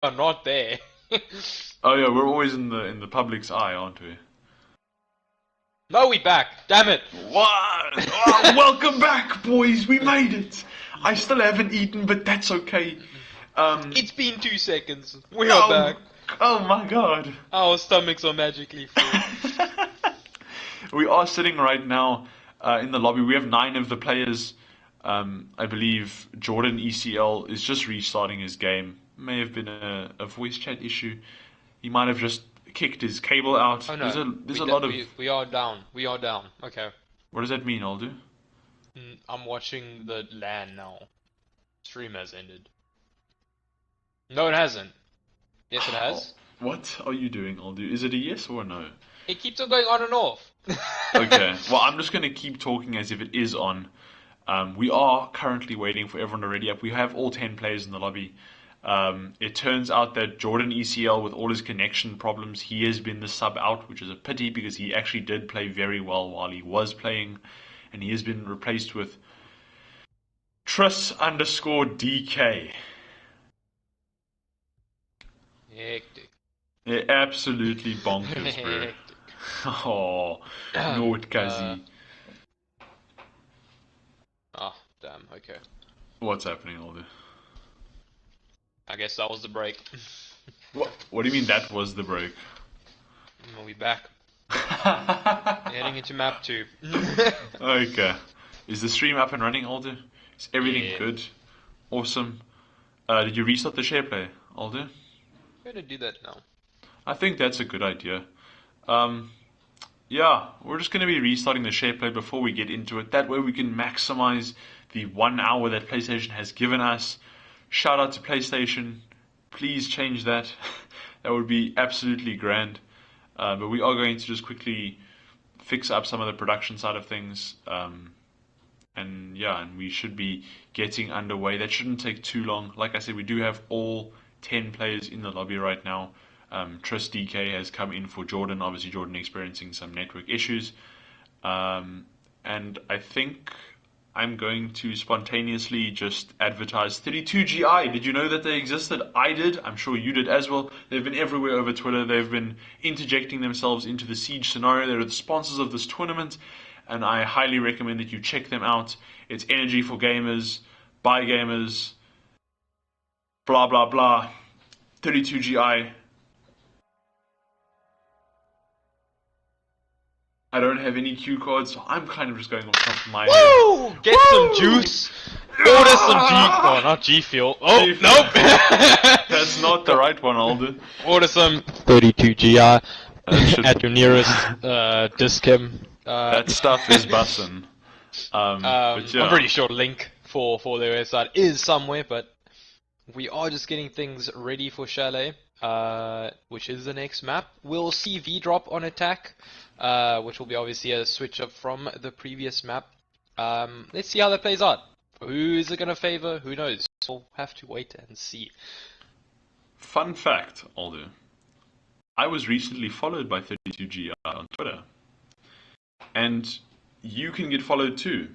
are not there. Oh yeah, we're always in the public's eye, aren't we? No, we back. Damn it. What? Oh, welcome back, boys. We made it. I still haven't eaten, but that's okay. It's been 2 seconds. We are Oh, back. oh my god. Our stomachs are magically full. We are sitting right now in the lobby. We have 9 of the players. I believe Jordan ECL is just restarting his game. May have been a voice chat issue. He might have just kicked his cable out. Oh There's no. a lot of. We are down. We are down. Okay. What does that mean, Aldo? I'm watching the LAN now. Stream has ended. No, it hasn't. Yes, it has. What are you doing, Aldo? Is it a yes or a no? It keeps on going on and off. Okay. Well, I'm just going to keep talking as if it is on. We are currently waiting for everyone to ready up. We have all 10 players in the lobby. It turns out that Jordan ECL, with all his connection problems, he has been the sub out, which is a pity because he actually did play very well while he was playing, and he has been replaced with Trus_DK. Hectic. Yeah, absolutely bonkers, bro. Hectic. Oh, Noordkazi. Oh, damn. Okay. What's happening, Aldo? I guess that was the break. What do you mean that was the break? We back. Heading into map 2. Okay. Is the stream up and running, Aldo? Is everything Yeah. good? Awesome. Did you restart the share play, Aldo? I'm gonna do that now. I think that's a good idea. Yeah, we're just going to be restarting the share play before we get into it. That way we can maximize the 1 hour that PlayStation has given us. Shout out to PlayStation. Please change that. That would be absolutely grand. But we are going to just quickly fix up some of the production side of things. And yeah, and we should be getting underway. That shouldn't take too long. Like I said, we do have all 10 players in the lobby right now. Trust DK has come in for Jordan. Obviously, Jordan experiencing some network issues. And I think I'm going to spontaneously just advertise 32GI. Did you know that they existed? I did. I'm sure you did as well. They've been everywhere over Twitter. They've been interjecting themselves into the Siege scenario. They're the sponsors of this tournament, and I highly recommend that you check them out. It's energy for gamers, by gamers, blah blah blah. 32GI. I don't have any cue cards, so I'm kind of just going off the top of my head. Woo! Get some juice. Order some G. Oh, not G Fuel. Oh, G-Fuel. nope. That's not the right one, Aldo. Order some 32GI should- at your nearest discount. That stuff is bussin'. But yeah. I'm pretty sure link for their website is somewhere, but we are just getting things ready for Chalet, which is the next map. We'll see V drop on attack, which will be obviously a switch up from the previous map. Let's see how that plays out. Who is it going to favor? Who knows? We'll have to wait and see. Fun fact, Aldo. I was recently followed by 32GI on Twitter. And you can get followed too,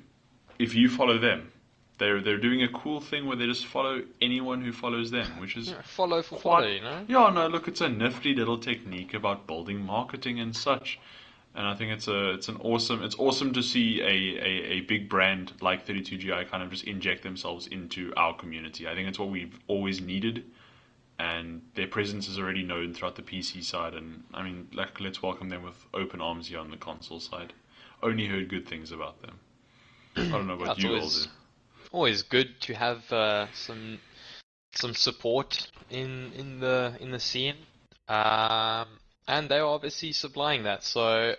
if you follow them. They're doing a cool thing where they just follow anyone who follows them, which is Follow for follow, you know? Yeah, no, look, it's a nifty little technique about building marketing and such. And I think it's awesome to see a big brand like 32GI kind of just inject themselves into our community. I think it's what we've always needed, and their presence is already known throughout the PC side. And I mean, like, let's welcome them with open arms here on the console side. Only heard good things about them. I don't know about you, Aldo. Always good to have some support in the scene, and they're obviously supplying that. So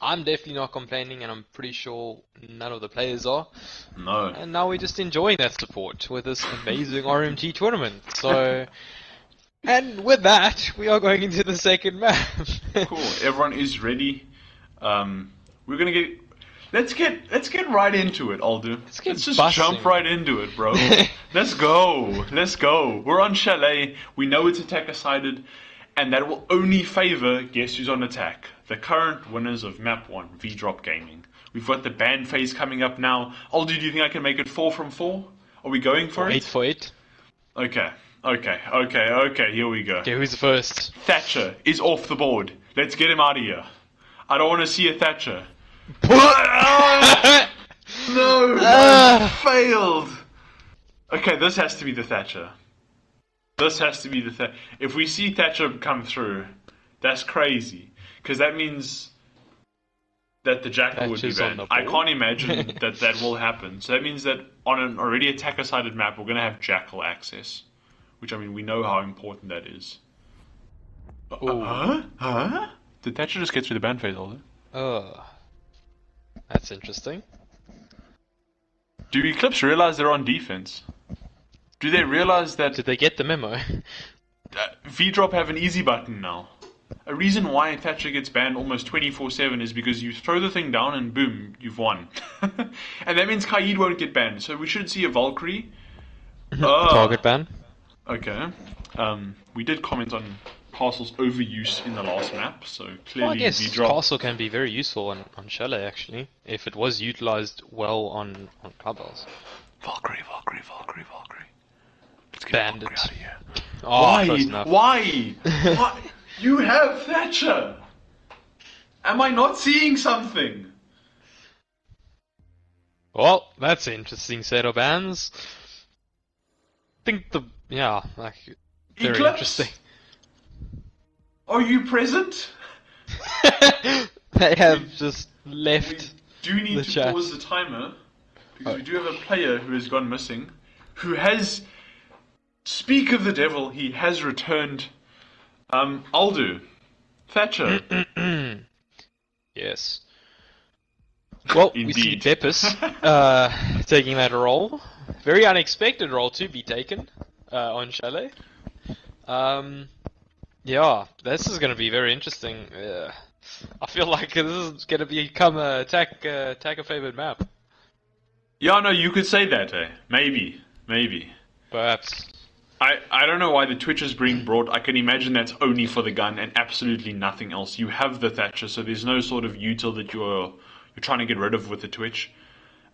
I'm definitely not complaining, and I'm pretty sure none of the players are. No. And now we're just enjoying that support with this amazing RMG tournament. So, and with that, we are going into the second map. Cool. Everyone is ready. We're gonna get. Let's get right into it, Aldo. Let's just jump right into it, bro. Let's go. Let's go. We're on Chalet. We know it's attacker-sided, and that will only favor guess who's on attack. The current winners of Map 1, V-Drop Gaming. We've got the ban phase coming up now. Aldo, do you think I can make it 4 from 4? Are we going for it? 8 for 8. Okay. Okay, here we go. Okay, who's the first? Thatcher is off the board. Let's get him out of here. I don't want to see a Thatcher. No, I failed. Okay, this has to be the Thatcher. This has to be the Thatcher. If we see Thatcher come through, that's crazy. Because that means that the Jackal would be Thatcher's on banned. the I board. can't imagine that will happen. So that means that on an already attacker-sided map, we're going to have Jackal access. Which, I mean, we know how important that is. Ooh. Huh? Did Thatcher just get through the ban phase, Aldo? Oh, that's interesting. Do Eclipse realize they're on defense? Do they realize that Did they get the memo? VDROP have an easy button now? A reason why Thatcher gets banned almost 24/7 is because you throw the thing down and boom, you've won. And that means Kaid won't get banned. So we should see a Valkyrie. Target ban? Okay. We did comment on Castle's overuse in the last map, so Well, I clearly guess VDROP. Castle can be very useful on Chalet, actually, if it was utilized well on Clubhouse. Valkyrie. Let's get Banned Valkyrie it. out of here. Oh, close enough. Why? Why? You have Thatcher! Am I not seeing something? Well, that's an interesting set of bans. Think like very Eclipse? interesting. Are you present? They have just left. We do need the to chat. pause the timer because we do have a player who has gone missing, who has. Speak of the devil, he has returned. Aldu, Thatcher. Yes. Well, we see Indeed. Beppis taking that role. Very unexpected role to be taken on Chalet. Yeah, this is going to be very interesting. I feel like this is going to become a attacker favored map. Yeah, no, you could say that, eh? Maybe. Perhaps. I don't know why the Twitch is being brought. I can imagine that's only for the gun and absolutely nothing else. You have the Thatcher, so there's no sort of util that you're trying to get rid of with the Twitch.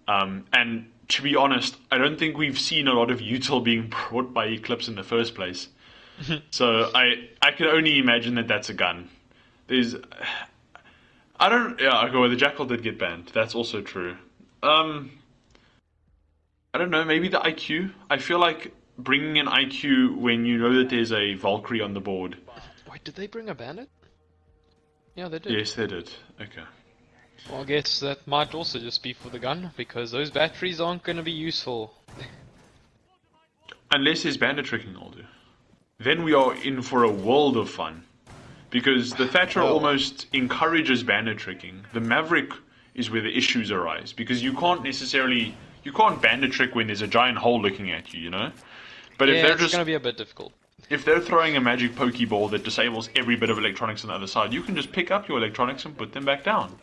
And to be honest, I don't think we've seen a lot of util being brought by Eclipse in the first place. So I can only imagine that that's a gun. Okay, well, the Jackal did get banned. That's also true. I don't know, maybe the IQ. I feel like bringing an IQ when you know that there's a Valkyrie on the board. Wait, did they bring a bandit? Yeah, they did. Yes, they did. Okay. Well, I guess that might also just be for the gun, because those batteries aren't going to be useful. Unless there's bandit tricking, Aldo. Then we are in for a world of fun. Because the Thatcher almost encourages bandit tricking. The Maverick is where the issues arise. Because you can't bandit trick when there's a giant hole looking at you, you know? But Yeah, if they're it's just going to be a bit difficult. if they're throwing a magic pokeball that disables every bit of electronics on the other side, you can just pick up your electronics and put them back down.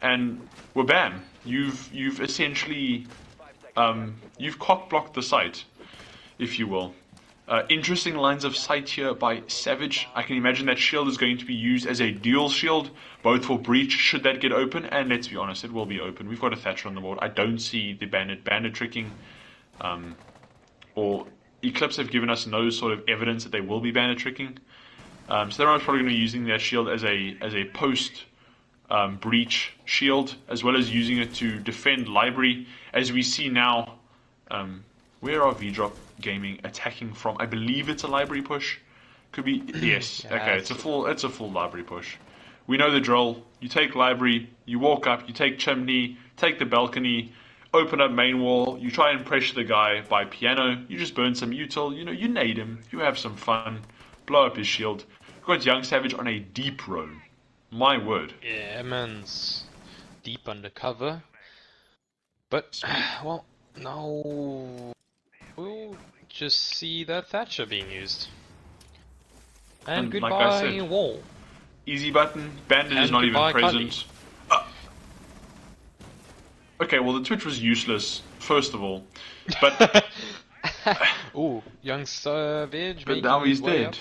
And well, bam, you've essentially you've cock blocked the site, if you will. Interesting lines of sight here by Savage. I can imagine that shield is going to be used as a dual shield, both for breach should that get open, and let's be honest, it will be open. We've got a Thatcher on the board. I don't see the bandit tricking, or Eclipse have given us no sort of evidence that they will be bandit tricking. So they're probably going to be using their shield as a post breach shield, as well as using it to defend library. As we see now, where are VDROP Gaming attacking from? I believe it's a library push. Could be yes. Yeah, Okay, it's a full library push. We know the drill. You take library, you walk up, you take chimney, take the balcony, open up main wall, you try and pressure the guy by piano, you just burn some util, you nade him, you have some fun, blow up his shield. We've got Young Savage on a deep roam. My word. Yeah, man's deep undercover. But, well, no. We'll just see that Thatcher being used. And And like I goodbye, said, wall. Easy button, bandit is And not even goodbye, present. Okay, well the Twitch was useless, first of all. But Ooh, young Savage. but making now his he's way dead.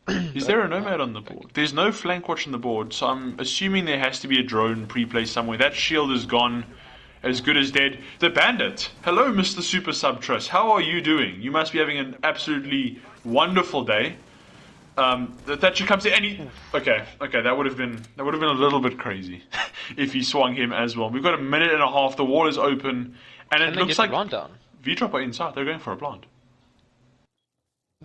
up. Is there a nomad on the board? There's no flank watch on the board, so I'm assuming there has to be a drone pre-placed somewhere. That shield is gone, as good as dead. The Bandit. Hello, Mr. Super Sub Trust. How are you doing? You must be having an absolutely wonderful day. That should come to any. Okay, that would have been a little bit crazy if he swung him as well. We've got a minute and a half. The wall is open, and it looks like V-Drop are inside. They're going for a blonde.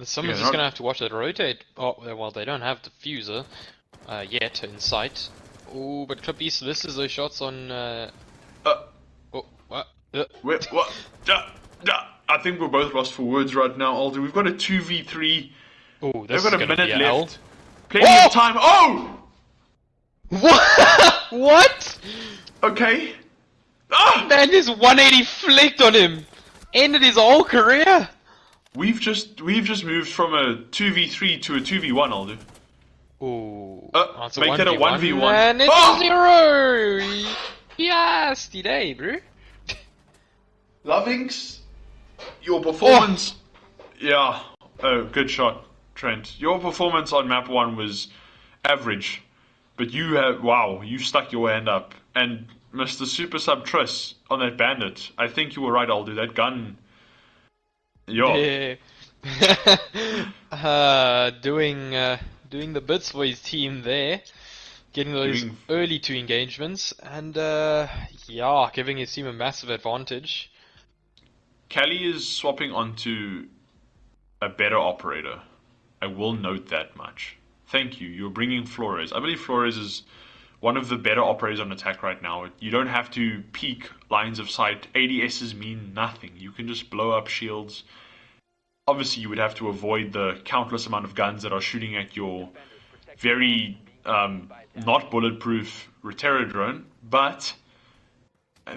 Someone's just gonna have to watch that rotate. Oh, well, they don't have diffuser yet in sight. Oh, but Clippy, this is those shots on. What? I think we're both lost for words right now, Alder. We've got a 2v3. Oh, they've got a minute left. Hell. Plenty of time. Oh! What? What? Okay. Ah! Man, just 180 flicked on him. Ended his whole career. We've just moved from a 2v3 to a 2v1, Alder. Ooh. Make that a 1v1. Man, it's a 0. Yes, today, bro. Lovings, your performance. Yeah. Oh, good shot, Trent. Your performance on map 1 was average, but you stuck your hand up. And Mr. Super Sub Triss on that Bandit, I think you were right, Alder. That gun. Yeah. Doing the bits for his team there, getting those early 2 engagements, and giving his team a massive advantage. Kelly is swapping onto a better operator. I will note that much. Thank you. You're bringing Flores. I believe Flores is one of the better operators on attack right now. You don't have to peek lines of sight. ADSs mean nothing. You can just blow up shields. Obviously, you would have to avoid the countless amount of guns that are shooting at your very not bulletproof Rotera drone, but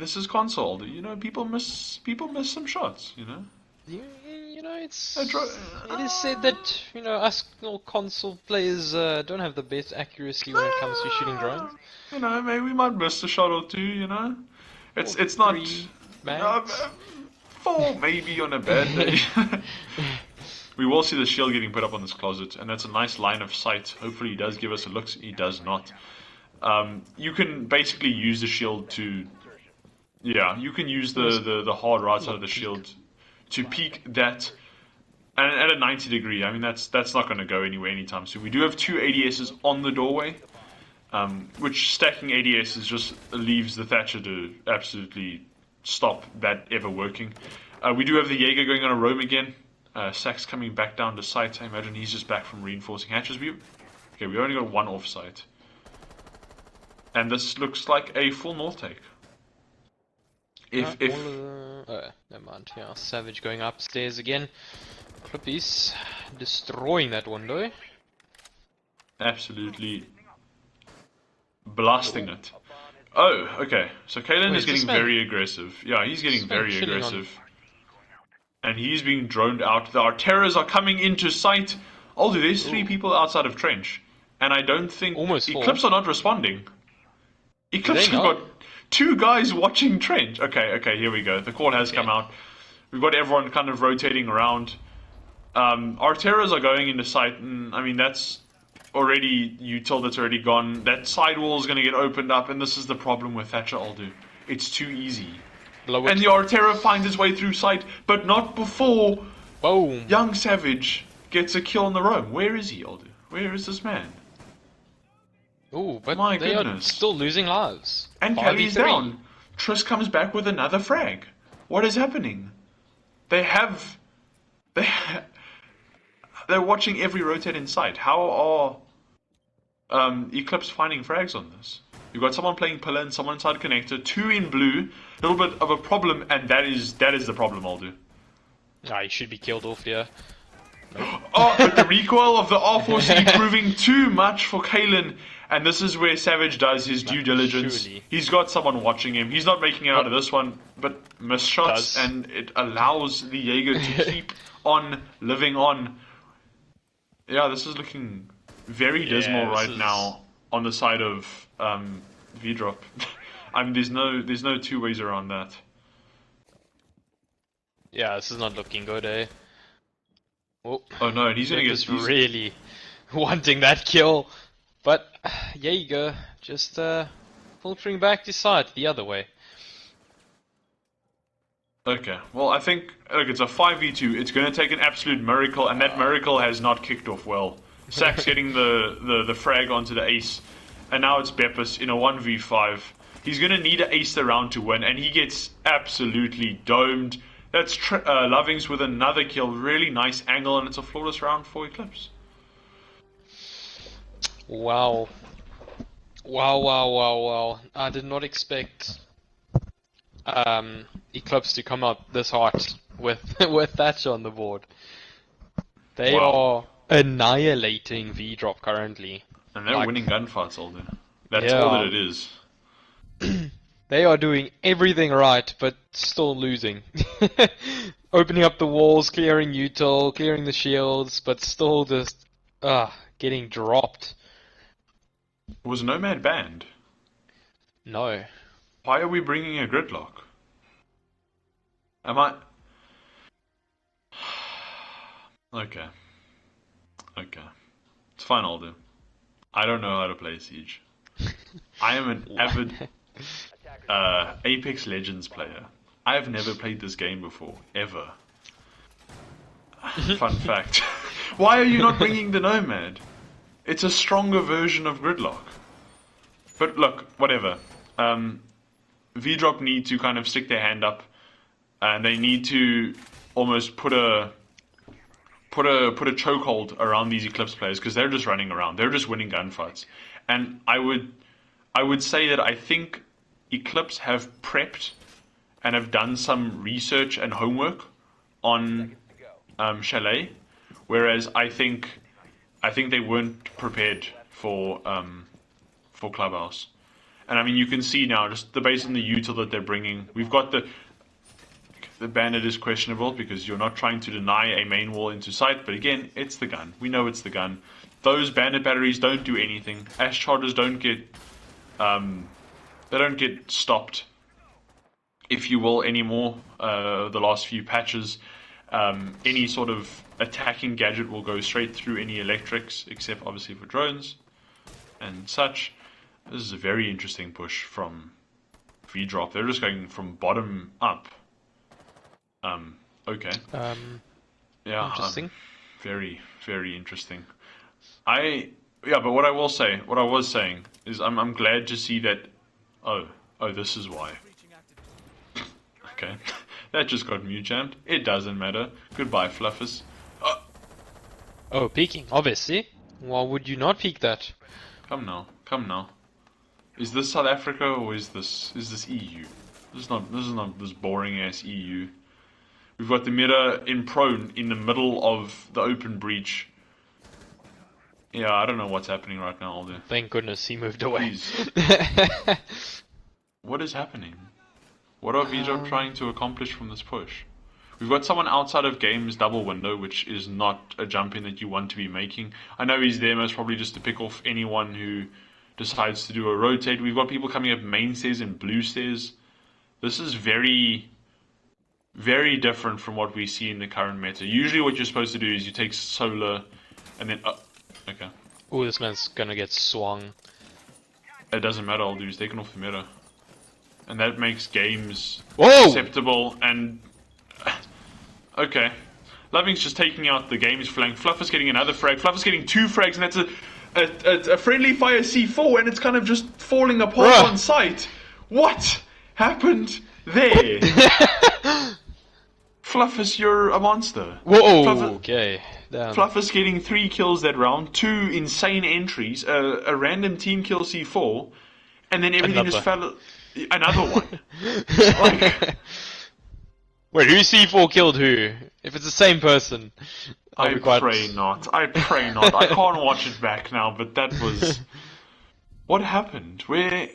this is console. You know, people miss some shots. You know. You know, it is said that us little console players don't have the best accuracy when it comes to shooting drones. You know, maybe we might miss a shot or 2. You know, it's not. 4 maybe on a bad day. We will see the shield getting put up on this closet, and that's a nice line of sight. Hopefully he does give us a look. He does not. You can basically use the shield to... Yeah, you can use the hard right side of the shield to peek that, and at a 90 degree. I mean, that's not going to go anywhere anytime soon. We do have 2 ADSs on the doorway, which stacking ADSs just leaves the Thatcher to absolutely stop that ever working. We do have the Jaeger going on a roam again. Sack's coming back down to site. I imagine he's just back from reinforcing hatches. We only got 1 off site. And this looks like a full north take. Never mind. Yeah, Savage going upstairs again. Clippies destroying that window. Absolutely blasting it. Oh, okay. So Kalen is getting very aggressive. Yeah, he's getting very aggressive. And he's being droned out. The Arteras are coming into sight. Although there's 3 people outside of Trench. And I don't think... Eclipse are not responding. Eclipse has got 2 guys watching Trench. Okay, here we go. The call has come out. We've got everyone kind of rotating around. Arteras are going into sight. And, I mean, that's already... Util that's already gone. That sidewall is going to get opened up. And this is the problem with Thatcher Aldu. It's too easy. And the Artera finds its way through sight, but not before young Savage gets a kill on the roam. Where is he, Aldu? Where is this man? Oh, but they are still losing lives. And Kelly's down. Triss comes back with another frag. What is happening? They're watching every rotate in sight. How are Eclipse finding frags on this? You've got someone playing pillar and someone inside connector, 2 in blue, a little bit of a problem, and that is the problem, Aldu. He should be killed off here. Oh, but the recoil of the R4C proving too much for Kalen, and this is where Savage does his due diligence. Surely. He's got someone watching him. He's not making it out of this one, but missed shots, and it allows the Jaeger to keep on living on. Yeah, this is looking very dismal right now on the side of V-Drop. I mean, there's no 2 ways around that. Yeah, this is not looking good, eh? Oh no, and he's gonna get really wanting that kill, but Jaeger just filtering back to side the other way. Okay, well, I think, look, it's a 5v2. It's going to take an absolute miracle, and that miracle has not kicked off well. Sack's getting the frag onto the ace, and now it's Beppis in a 1v5. He's going to need an ace the round to win, and he gets absolutely domed. That's Lovings with another kill. Really nice angle, and it's a flawless round for Eclipse. Wow. Wow. I did not expect Eclipse to come out this hot with with Thatcher on the board. They are annihilating V-Drop currently. And they're winning gunfights all day. That's Yeah. all that it is. They are doing everything right, but still losing. Opening up the walls, clearing util, clearing the shields, but still just getting dropped. Was Nomad banned? No. Why are we bringing a gridlock? Am I... Okay. It's fine, I'll do. I don't know how to play Siege. I am an avid Apex Legends player. I have never played this game before, ever. Fun fact. Why are you not bringing the Nomad? It's a stronger version of Gridlock. But look, whatever. V-Drop need to kind of stick their hand up, and they need to almost put a chokehold around these Eclipse players, because they're just running around. They're just winning gunfights. And I would say that I think Eclipse have prepped and have done some research and homework on Chalet, whereas I think they weren't prepared for Clubhouse. And I mean, you can see now just based on the util that they're bringing. We've got the bandit is questionable because you're not trying to deny a main wall into sight, but again, it's the gun. We know it's the gun. Those bandit batteries don't do anything. Ash chargers don't get stopped, if you will, anymore. The last few patches, any sort of attacking gadget will go straight through any electrics, except obviously for drones and such. This is a very interesting push from V-Drop. They're just going from bottom up. Okay. Yeah. Interesting. Very, very interesting. But what I was saying is I'm glad to see that. Oh, this is why. Okay, that just got mute jammed. It doesn't matter. Goodbye, Fluffers. Oh, peeking, obviously. Why would you not peek that? Come now. Is this South Africa or is this EU? This is not this boring ass EU. We've got the mirror in prone in the middle of the open breach. Yeah, I don't know what's happening right now, Aldo. Thank goodness he moved away. What is happening? What are V-Drop trying to accomplish from this push? We've got someone outside of game's double window, which is not a jump in that you want to be making. I know he's there most probably just to pick off anyone who decides to do a rotate. We've got people coming up main stairs and blue stairs. This is very, very different from what we see in the current meta. Usually what you're supposed to do is you take solar and then... okay. Oh, this man's gonna get swung. It doesn't matter, I'll do. He's taken off the mirror. And that makes games acceptable and... okay. Loving's just taking out the game's flank. Fluffer's getting another frag. Fluffer's getting 2 frags, and that's a friendly fire C4, and it's kind of just falling apart on sight. What happened there? Fluffus, you're a monster. Whoa, okay. Damn. Fluffus getting 3 kills that round, 2 insane entries, a random team kill C4, and then everything just fell... Another one. Like... Wait, who C4 killed who? If it's the same person, I pray not. I can't watch it back now, but that was... What happened? Where...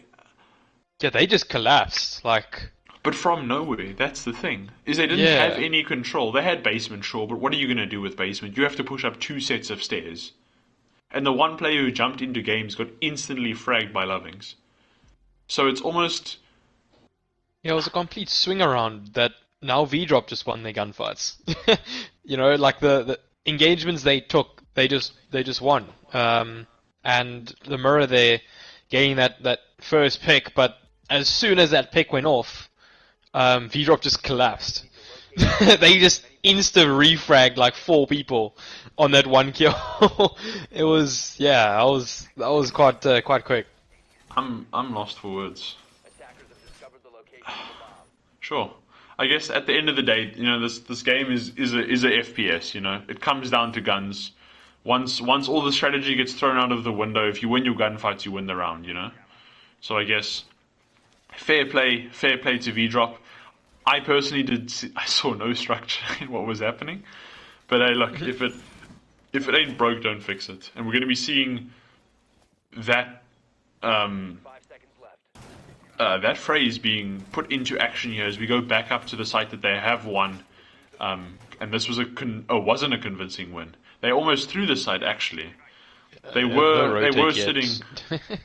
Yeah, they just collapsed, like... But from nowhere, that's the thing. Is they didn't have any control. They had basement, sure, but what are you going to do with basement? You have to push up 2 sets of stairs. And the one player who jumped into games got instantly fragged by Lovings. So it's almost... Yeah, it was a complete swing around that now V-Drop just won their gunfights. You know, like the engagements they took, they just won. And the mirror there getting that first pick, but as soon as that pick went off, V-Drop just collapsed. They just insta-refragged like 4 people on that one kill. It was, yeah, that was quite quick. I'm lost for words. Sure. I guess at the end of the day, you know, this game is a FPS. You know, it comes down to guns. Once all the strategy gets thrown out of the window, if you win your gunfights, you win the round. You know. So I guess fair play to V-Drop. I personally I saw no structure in what was happening, but hey, look, if it ain't broke, don't fix it. And we're going to be seeing that that phrase being put into action here as we go back up to the site that they have won. And this was wasn't a convincing win. They almost threw the site actually. They were sitting.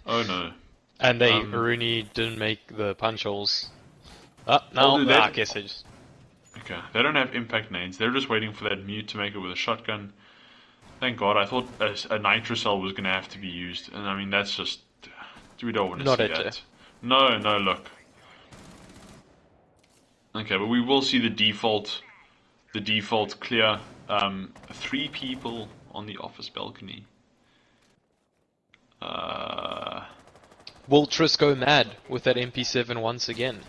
Oh no. And Rooney didn't make the punch holes. No, I guess they just... Okay, they don't have impact nades. They're just waiting for that mute to make it with a shotgun. Thank God, I thought a nitrocell was going to have to be used. And I mean, that's just... We don't want to see that. No, look. Okay, but we will see the default clear. 3 people on the office balcony. Will Triss go mad with that MP7 once again?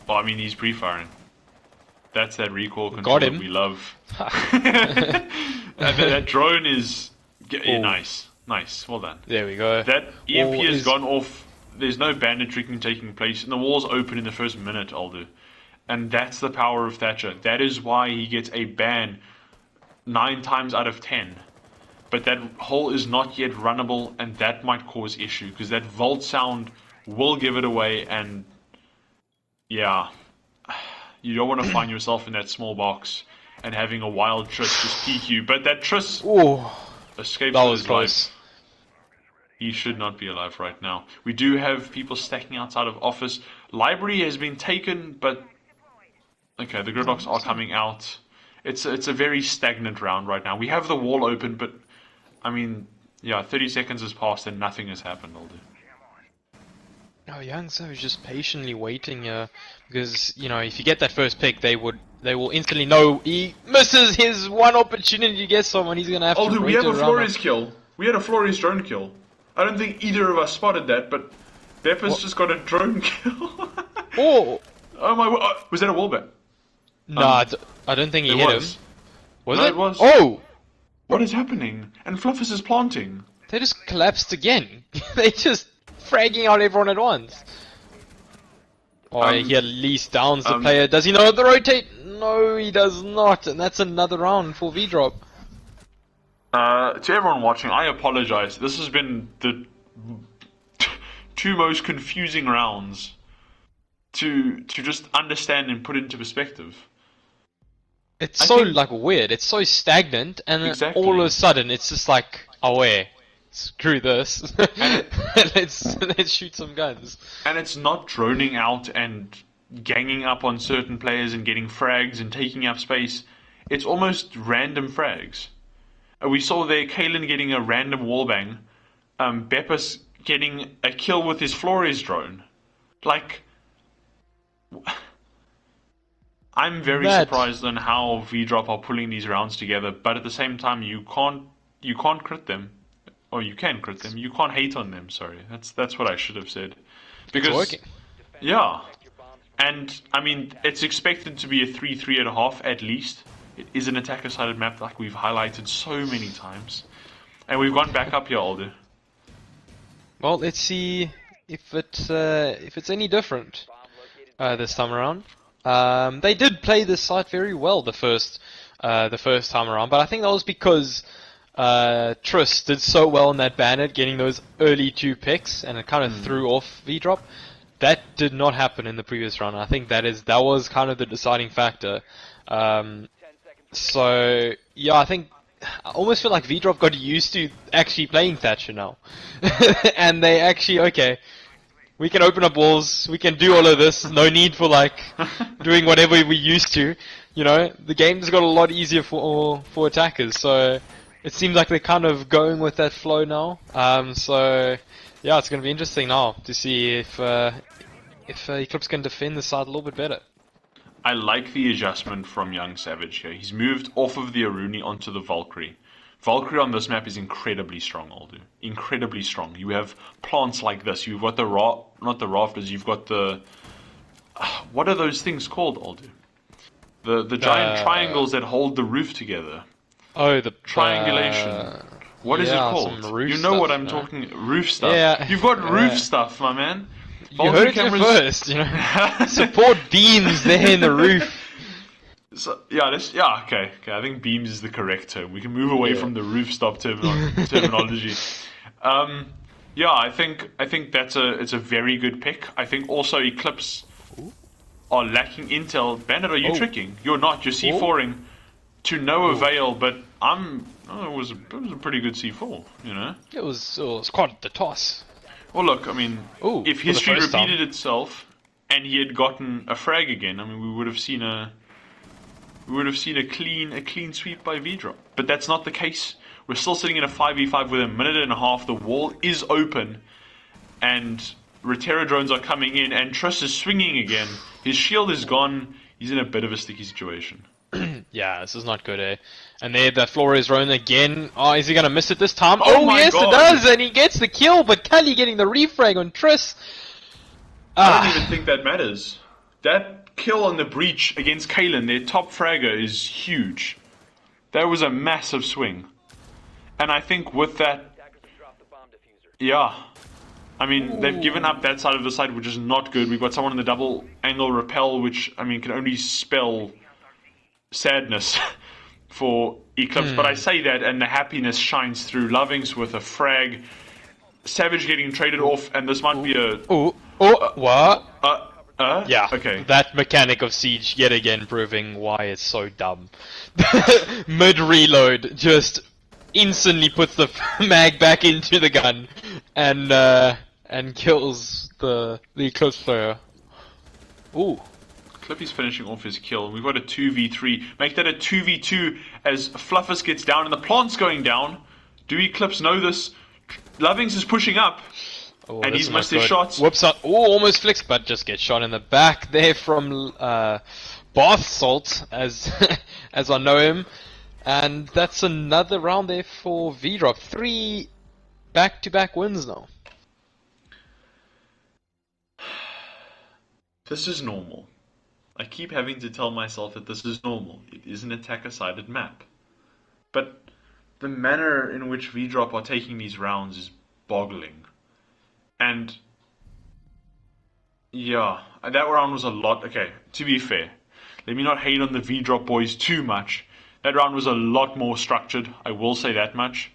Well, I mean, he's pre-firing. That's that recoil control that we love. that drone is nice. Well done. There we go. That EMP has gone off. There's no bandit tricking taking place, and the wall's open in the first minute, Aldo. And that's the power of Thatcher. That is why he gets a ban 9 times out of 10. But that hole is not yet runnable, and that might cause issue, because that vault sound will give it away, and... yeah, you don't want to find yourself in that small box and having a wild Triss just peek you. But that Triss escapes with his life. He should not be alive right now. We do have people stacking outside of office. Library has been taken, but okay, the gridlocks are coming out. It's a very stagnant round right now. We have the wall open, but I mean, yeah, 30 seconds has passed and nothing has happened, Aldo. No, Youngso is just patiently waiting here because, you know, if you get that first pick, they will instantly know he misses his one opportunity to get someone. He's gonna have to. We have a Flores kill. We had a Flores drone kill. I don't think either of us spotted that, but Beppa's just got a drone kill. Oh my! Was that a wallbang? No, I don't think he hit him. Was it? It was. Oh! What is happening? And Fluffus is planting. They just collapsed again. They just fragging out everyone at once. Oh, he at least downs the player. Does he know the rotate? No, he does not. And that's another round for V-Drop. To everyone watching, I apologize. This has been the 2 most confusing rounds to just understand and put into perspective. It's so like weird. It's so stagnant, and then all of a sudden it's just like, oh wait, screw this. let's shoot some guns. And it's not droning out and ganging up on certain players and getting frags and taking up space. It's almost random frags. We saw there Kalen getting a random wallbang, Beppa's getting a kill with his Flores drone. Like, I'm very surprised on how V-Drop are pulling these rounds together, but at the same time, you can't crit them, or you can crit them. You can't hate on them. Sorry, that's what I should have said. Because it's working. Yeah, and I mean it's expected to be a 3.5 at least. It is an attacker-sided map like we've highlighted so many times. And we've gone back up here, Aldo. Well, let's see if it's any different this time around. They did play this site very well the first time around, but I think that was because Triss did so well in that bandit, getting those early 2 picks, and it kind of threw off V-Drop. That did not happen in the previous round. I think that was kind of the deciding factor. So yeah, I almost feel like V-Drop got used to actually playing Thatcher now, and they actually we can open up walls, we can do all of this. No need for like doing whatever we used to. You know, the game just got a lot easier for attackers. So it seems like they're kind of going with that flow now. So yeah, it's going to be interesting now to see if Eclipse can defend the side a little bit better. I like the adjustment from Young Savage here. He's moved off of the Aruni onto the Valkyrie. Valkyrie on this map is incredibly strong, Aldu. Incredibly strong. You have plants like this. You've got the not the rafters. You've got the what are those things called, Aldu? The giant triangles that hold the roof together. Oh, the triangulation. What is it called? You know what I'm talking. Roof stuff. Yeah. You've got roof stuff, my man. You heard it here first, you know. Support beams there in the roof. So, okay. I think beams is the correct term. We can move away from the roof stuff terminology. I think it's a very good pick. I think also Eclipse are lacking intel. Bandit, are you tricking? You're not. You're C4ing to no avail. But it was a pretty good C4. You know. It was quite the toss. Well, look, I mean, if history repeated itself and he had gotten a frag again, I mean, we would have seen a clean sweep by VDROP. But that's not the case. We're still sitting in a 5v5 with a minute and a half. The wall is open, and Reterra drones are coming in, and Triss is swinging again. His shield is gone. He's in a bit of a sticky situation. Yeah, this is not good, eh? And there, that Flores drone again. Oh, is he gonna miss it this time? Oh yes, God. It does, and he gets the kill. But Kali getting the refrag on Triss. I don't even think that matters. That kill on the breach against Kalen, their top fragger, is huge. That was a massive swing. And I think with that, I mean, they've given up that side of the site, which is not good. We've got someone in the double angle repel, which, I mean, can only spell sadness for Eclipse. But I say that, and the happiness shines through. Lovings with a frag, Savage getting traded off, and this might be a... what? Yeah, okay. That mechanic of Siege yet again proving why it's so dumb. Mid-reload, just instantly puts the mag back into the gun, and kills the Eclipse player. Ooh. Clippy's finishing off his kill. We've got a 2v3. Make that a 2v2 as Fluffus gets down and the plant's going down. Do Eclipse know this? Lovings is pushing up. And he's missed his shots. Whoops up. Oh, almost flicks, but just gets shot in the back there from Bath Salt, as as I know him. And that's another round there for VDROP. 3 back-to-back wins now. This is normal. I keep having to tell myself that this is normal. It is an attacker-sided map. But the manner in which VDROP are taking these rounds is boggling. And yeah, that round was a lot. Okay, to be fair, let me not hate on the VDROP boys too much. That round was a lot more structured, I will say that much.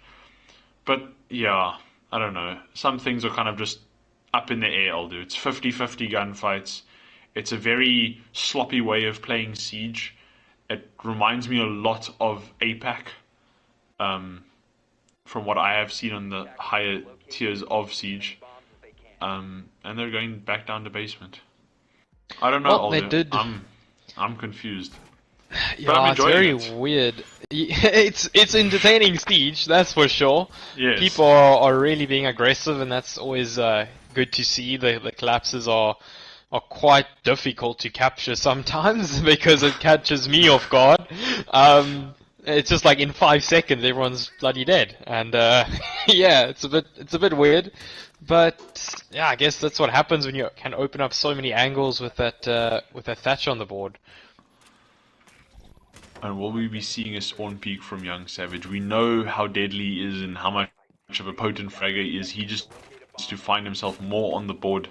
But yeah, I don't know. Some things are kind of just up in the air, I'll do. It's 50-50 gunfights. It's a very sloppy way of playing Siege. It reminds me a lot of APAC, from what I have seen on the higher tiers of Siege. And they're going back down to basement. I don't know, well, they did. I'm confused. Yeah, but I'm enjoying it's very weird. It's entertaining Siege, that's for sure. Yes. People are really being aggressive, and that's always good to see. The collapses are quite difficult to capture sometimes because it catches me off guard. It's just like in 5 seconds everyone's bloody dead, and yeah, it's a bit weird. But yeah, I guess that's what happens when you can open up so many angles with that thatch on the board. And will we be seeing a spawn peak from Young Savage? We know how deadly he is and how much of a potent fragger he is. He just wants to find himself more on the board.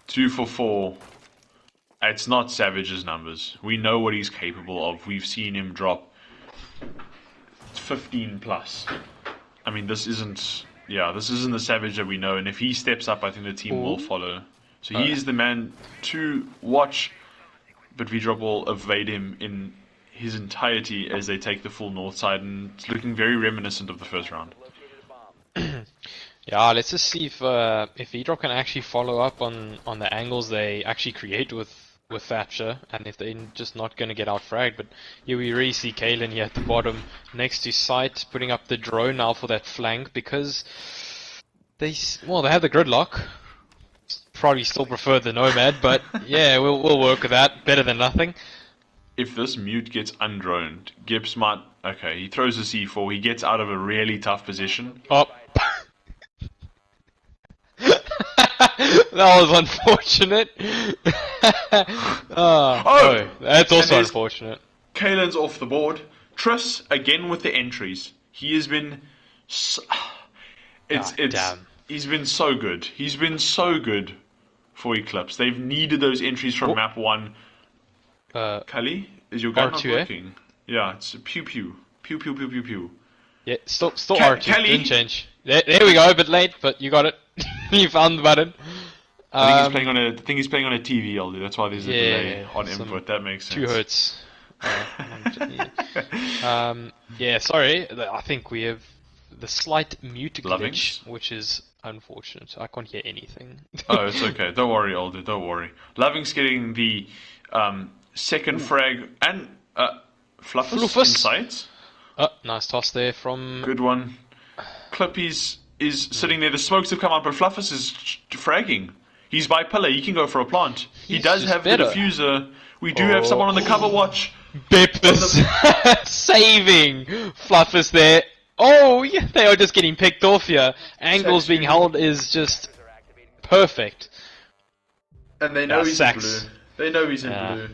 2 for 4. It's not Savage's numbers. We know what he's capable of. We've seen him drop 15 plus. I mean, this isn't the Savage that we know. And if he steps up, I think the team will follow. So he is the man to watch. But VDROP will evade him in his entirety as they take the full north side, and it's looking very reminiscent of the first round. Yeah, let's just see if VDROP can actually follow up on the angles they actually create with Thatcher, and if they're just not going to get out fragged. But here we really see Kalen here at the bottom next to site, putting up the drone now for that flank, because they have the gridlock. probably still prefer the Nomad, but yeah, we'll work with that. Better than nothing. If this mute gets undroned, Gibbs might... Okay, he throws a C4, he gets out of a really tough position. Oh. That was unfortunate. Oh, that's also unfortunate. Kalen's off the board. Triss, again with the entries. He has been... Damn. He's been so good. He's been so good for Eclipse. They've needed those entries from map 1. Kali, is your gun R2, not working? Yeah, it's pew pew. Pew pew pew pew pew. Yeah, still R2. Didn't change. There we go, a bit late, but you got it. You found the button. I think he's playing on a TV, Aldi. That's why there's a delay on input. That makes sense. 2 hertz. Yeah, sorry. I think we have the slight mute glitch, which is unfortunate. I can't hear anything. Oh, it's okay. Don't worry, Aldi. Don't worry. Loving's getting the second frag and Fluffus in sight. Oh, nice toss there from... Good one. Clippy's is sitting there. The smokes have come out, but Fluffus is fragging. He's by pillar. He can go for a plant. He does have the diffuser. We do have someone on the cover watch. Bippus saving Fluffus there. Oh, yeah, they are just getting picked off here. Angles being held is just perfect. And they know he's in blue. They know he's in blue.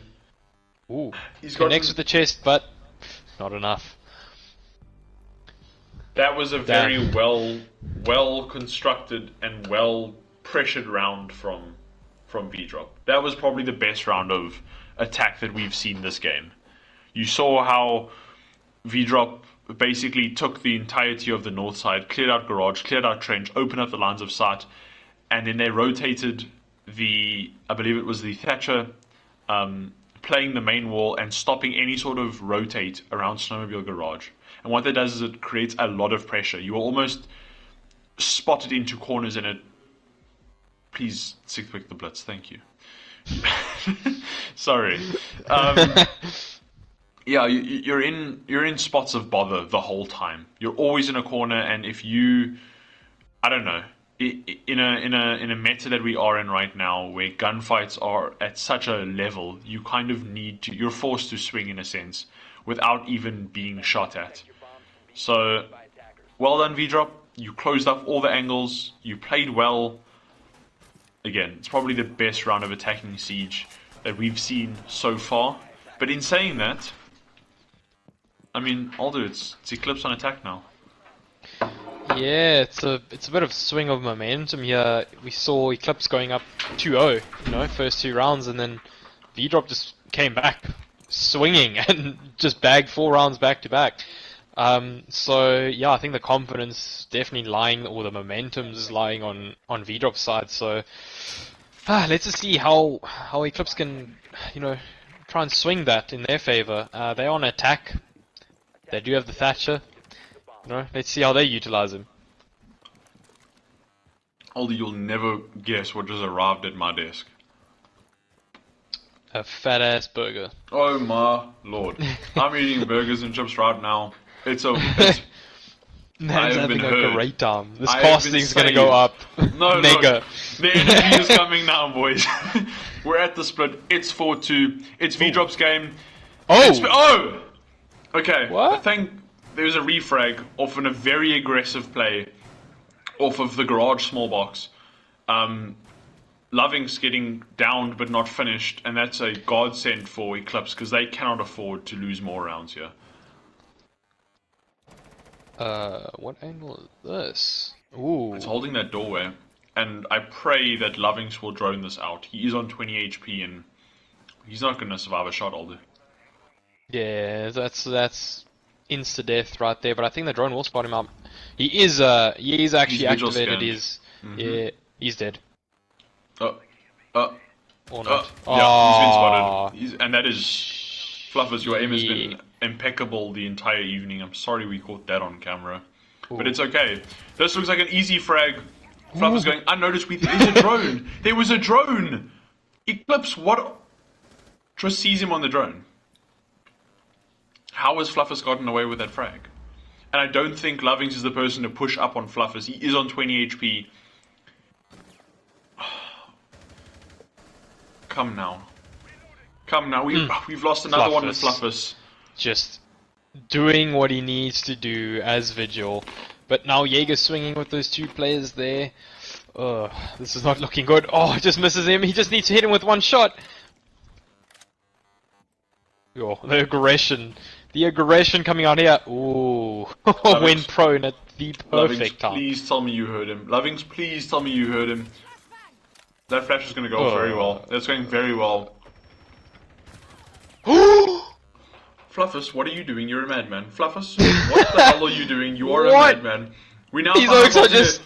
Ooh, he's connects with the chest, but not enough. That was a very well constructed and well pressured round from VDROP. That was probably the best round of attack that we've seen this game. You saw how VDROP basically took the entirety of the north side, cleared out garage, cleared out trench, opened up the lines of sight, and then they rotated I believe it was the Thatcher, playing the main wall and stopping any sort of rotate around Snowmobile garage. And what that does is it creates a lot of pressure. You will almost spot it into corners and it... Please, 6-pick the blitz, thank you. Sorry. Yeah, you're in spots of bother the whole time. You're always in a corner, and if you... I don't know. In a meta that we are in right now, where gunfights are at such a level, you kind of need to... You're forced to swing in a sense, without even being shot at. So, well done VDROP. You closed up all the angles. You played well. Again, it's probably the best round of attacking Siege that we've seen so far. But in saying that, I mean, Aldo, it's Eclipse on attack now. Yeah, it's a bit of swing of momentum here. We saw Eclipse going up 2-0, first 2 rounds, and then VDROP just came back swinging and just bagged 4 rounds back to back. So yeah, I think the confidence definitely lying, or the momentum is lying on VDROP's side. So let's just see how Eclipse can, try and swing that in their favor. They're on attack. They do have the Thatcher. Let's see how they utilize him. Aldi, you'll never guess what just arrived at my desk. A fat ass burger. Oh my lord! I'm eating burgers and chips right now. It's Man's having a great time. This costing's gonna go up. No, mega. Look, the energy is coming now, boys. We're at the split. It's 4-2. It's VDROP's game. Oh! Okay. What? I think there's a refrag off in a very aggressive play off of the garage small box. Loving's getting downed but not finished, and that's a godsend for Eclipse because they cannot afford to lose more rounds here. What angle is this? Ooh. It's holding that doorway, and I pray that Lovings will drone this out. He is on 20 HP, and he's not going to survive a shot, Alder. Yeah, that's insta-death right there, but I think the drone will spot him up. He's actually activated his... Yeah, he's dead. Or not. Yeah, he's been spotted. And that is... Fluffers, your aim has been impeccable the entire evening. I'm sorry we caught that on camera. Ooh. But it's okay. This looks like an easy frag. Fluffers going unnoticed. There's a drone. There was a drone! Eclipse, what? Just sees him on the drone. How has Fluffers gotten away with that frag? And I don't think Lovings is the person to push up on Fluffers. He is on 20 HP. Come now. Come now. We've lost another one with Fluffus. Just doing what he needs to do as Vigil. But now Jaeger swinging with those two players there. This is not looking good. Oh, just misses him. He just needs to hit him with one shot. Oh, the aggression. The aggression coming out here. Ooh. Went prone at the perfect time. Please tell me you heard him. Lovings, please tell me you heard him. That flash is going to go very well. That's going very well. Fluffus, what are you doing? You're a madman. Fluffus, what the hell are you doing? You are a madman. We now These oaks are just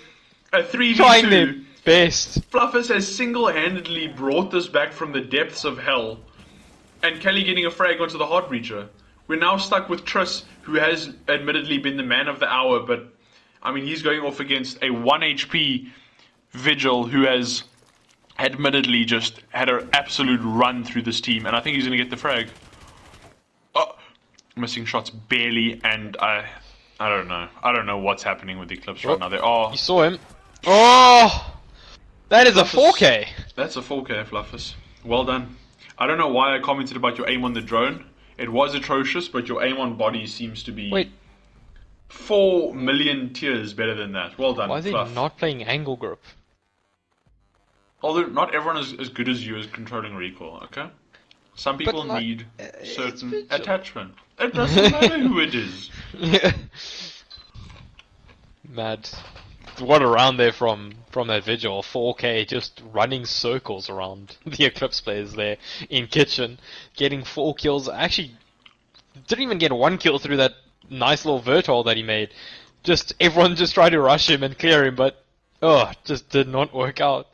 a 3v2. Trying their best. Fluffus has single-handedly brought this back from the depths of hell. And Kelly getting a frag onto the Heart Breacher. We're now stuck with Triss, who has admittedly been the man of the hour, but I mean, he's going off against a 1 HP Vigil who has admittedly just had an absolute run through this team, and I think he's going to get the frag. Oh, missing shots barely, and I don't know. I don't know what's happening with Eclipse right now. You saw him. Oh! That is Fluffus, a 4K! That's a 4K, Fluffus. Well done. I don't know why I commented about your aim on the drone. It was atrocious, but your aim on body seems to be 4 million tiers better than that. Well done, Why is he not playing angle grip? Although not everyone is as good as you as controlling recoil, okay? Some people need certain attachment. It doesn't matter who it is. Mad. What a round there from that Vigil. 4K just running circles around the Eclipse players there in kitchen. Getting 4 kills. Actually, didn't even get 1 kill through that nice little vertol that he made. Just everyone just tried to rush him and clear him, but just did not work out.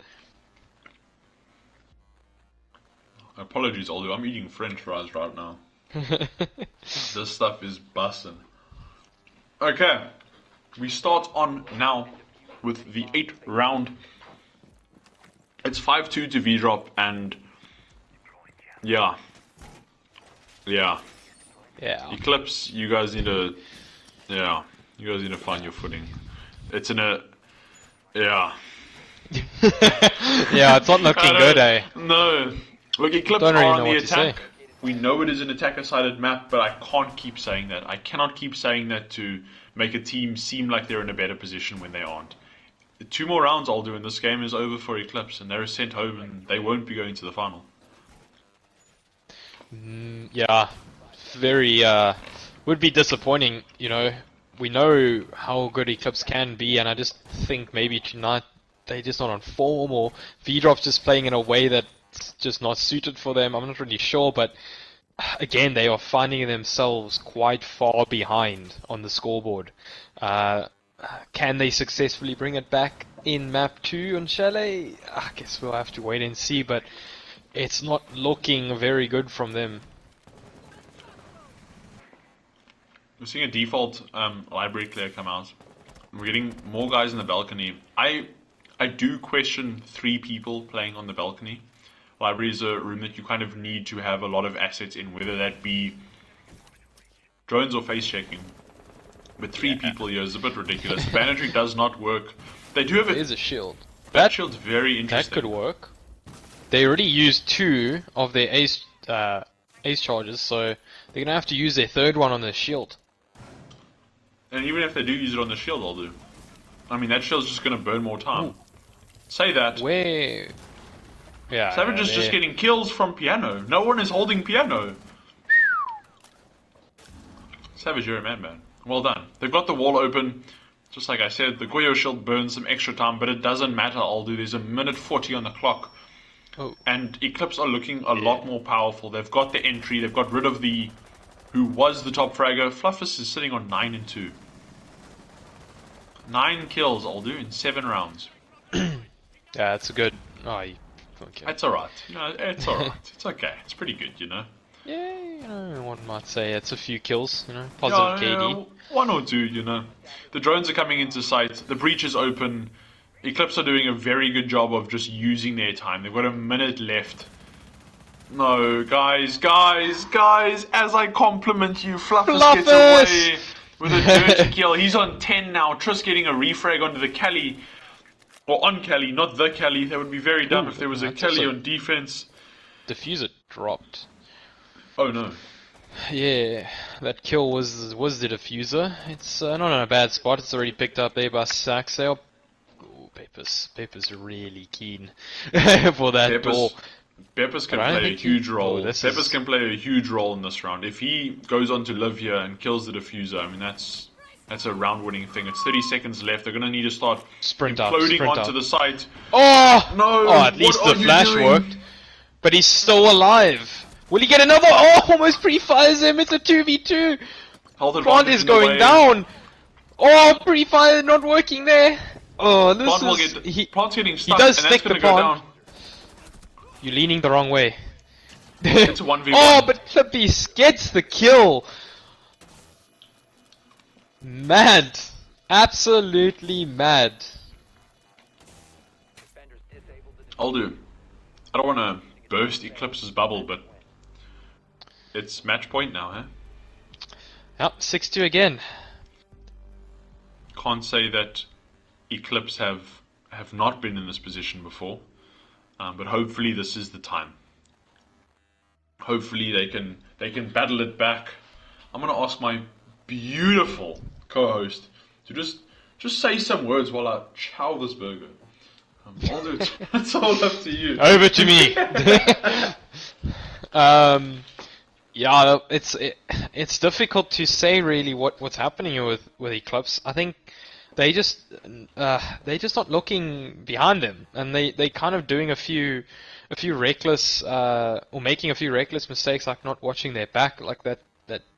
Apologies, although I'm eating French fries right now. This stuff is bussin'. Okay, we start on now with the 8th round. It's 5-2 to V-Drop, and yeah. Eclipse, you guys need to, you guys need to find your footing. It's in a, yeah, it's not looking good, eh? No. Look, Eclipse Don't are really on know the what to attack. say. We know it is an attacker-sided map, but I can't keep saying that. I cannot keep saying that to make a team seem like they're in a better position when they aren't. The 2 more rounds I'll do, and this game is over for Eclipse, and they're sent home, and they won't be going to the final. Yeah, very, would be disappointing, you know. We know how good Eclipse can be, and I just think maybe tonight they're just not on form, or V-Drop's just playing in a way that's just not suited for them. I'm not really sure, but again, they are finding themselves quite far behind on the scoreboard. Can they successfully bring it back in map 2 on Chalet? I guess we'll have to wait and see, but it's not looking very good from them. We're seeing a default library clear come out. We're getting more guys in the balcony. I do question 3 people playing on the balcony. Library is a room that you kind of need to have a lot of assets in, whether that be drones or face checking. But 3 people here is a bit ridiculous. The banditry does not work. They do have There's a shield. That shield's very interesting. That could work. They already used 2 of their ace charges, so they're gonna have to use their 3rd one on the shield. And even if they do use it on the shield, I'll do. I mean, that shield's just gonna burn more time. Ooh. Say that. Where? Yeah. Savage is just getting kills from piano. No one is holding piano. Savage, you're a madman. Well done. They've got the wall open. Just like I said, the Goyo shield burns some extra time, but it doesn't matter, Aldu. There's a minute 40 on the clock. Oh. And Eclipse are looking a lot more powerful. They've got the entry. They've got rid of the... who was the top fragger. Fluffus is sitting on 9 and 2. 9 kills, Aldu, in 7 rounds. Yeah, that's a good... okay. That's alright. You know, it's alright. It's okay. It's pretty good, you know. Yeah, you know, one might say it's a few kills, you know, positive KD. 1 or 2, you know. The drones are coming into sight, the breach is open. Eclipse are doing a very good job of just using their time. They've got a minute left. No, guys, as I compliment you, Fluffus gets away with a dirty kill. He's on 10 now. Triss getting a refrag onto the Kelly. Or on Kelly, not the Kelly. That would be very dumb if there was a Kelly on defense. diffuser dropped. Oh no. Yeah, that kill was the diffuser. It's not in a bad spot. It's already picked up there by Saxale. Ooh, Peppers really keen for that door. Peppers But can I don't play a think huge role. this Peppers is can play a huge role in this round. If he goes on to live here and kills the diffuser, I mean that's a round-winning thing. It's 30 seconds left. They're gonna need to start sprint imploding sprint onto out. the site. Oh! No! Oh, at What least are the you flash doing? worked. But he's still alive. Will he get another? Oh, almost pre-fires him. It's a 2v2. Health Plant advantage is in the going way. down. Oh, pre-fire not working there. Oh, this Plant will is... get Plant's getting he stuck, does and that's stick the gonna go plant. down. You're leaning the wrong way. It's a 1v1. Oh, but Clippy gets the kill. Mad. Absolutely mad. I'll do. I don't want to burst Eclipse's bubble, but it's match point now, huh? Yep, 6-2 again. Can't say that Eclipse have not been in this position before, but hopefully this is the time. Hopefully they can battle it back. I'm gonna ask my beautiful co-host to just say some words while I chow this burger. I'll do it. It's all up to you. Over to me. Yeah, it's difficult to say really what's happening here with Eclipse. I think they're just not looking behind them, and they kind of doing a few reckless or making a few reckless mistakes, like not watching their back, like that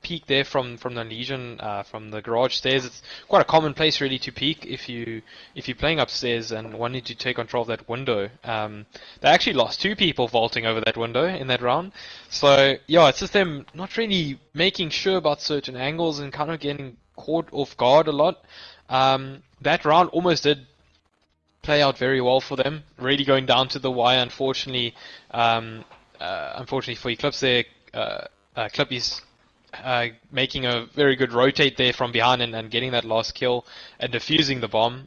peek there from the Legion from the garage stairs. It's quite a common place really to peek if you're playing upstairs and wanting to take control of that window. They actually lost 2 people vaulting over that window in that round. So yeah, it's just them not really making sure about certain angles and kind of getting caught off guard a lot. That round almost did play out very well for them, really going down to the wire. Unfortunately for Eclipse there, Clippy's making a very good rotate there from behind and getting that last kill and defusing the bomb.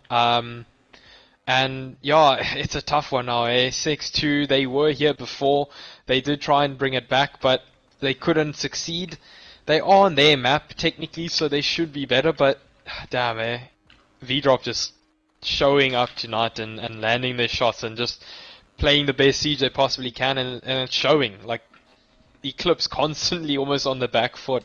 And yeah, it's a tough one now, eh? 6-2, they were here before. They did try and bring it back, but they couldn't succeed. They are on their map, technically, so they should be better, but damn, eh? VDROP just showing up tonight and landing their shots and just playing the best siege they possibly can, and it's showing. Like, Eclipse constantly almost on the back foot.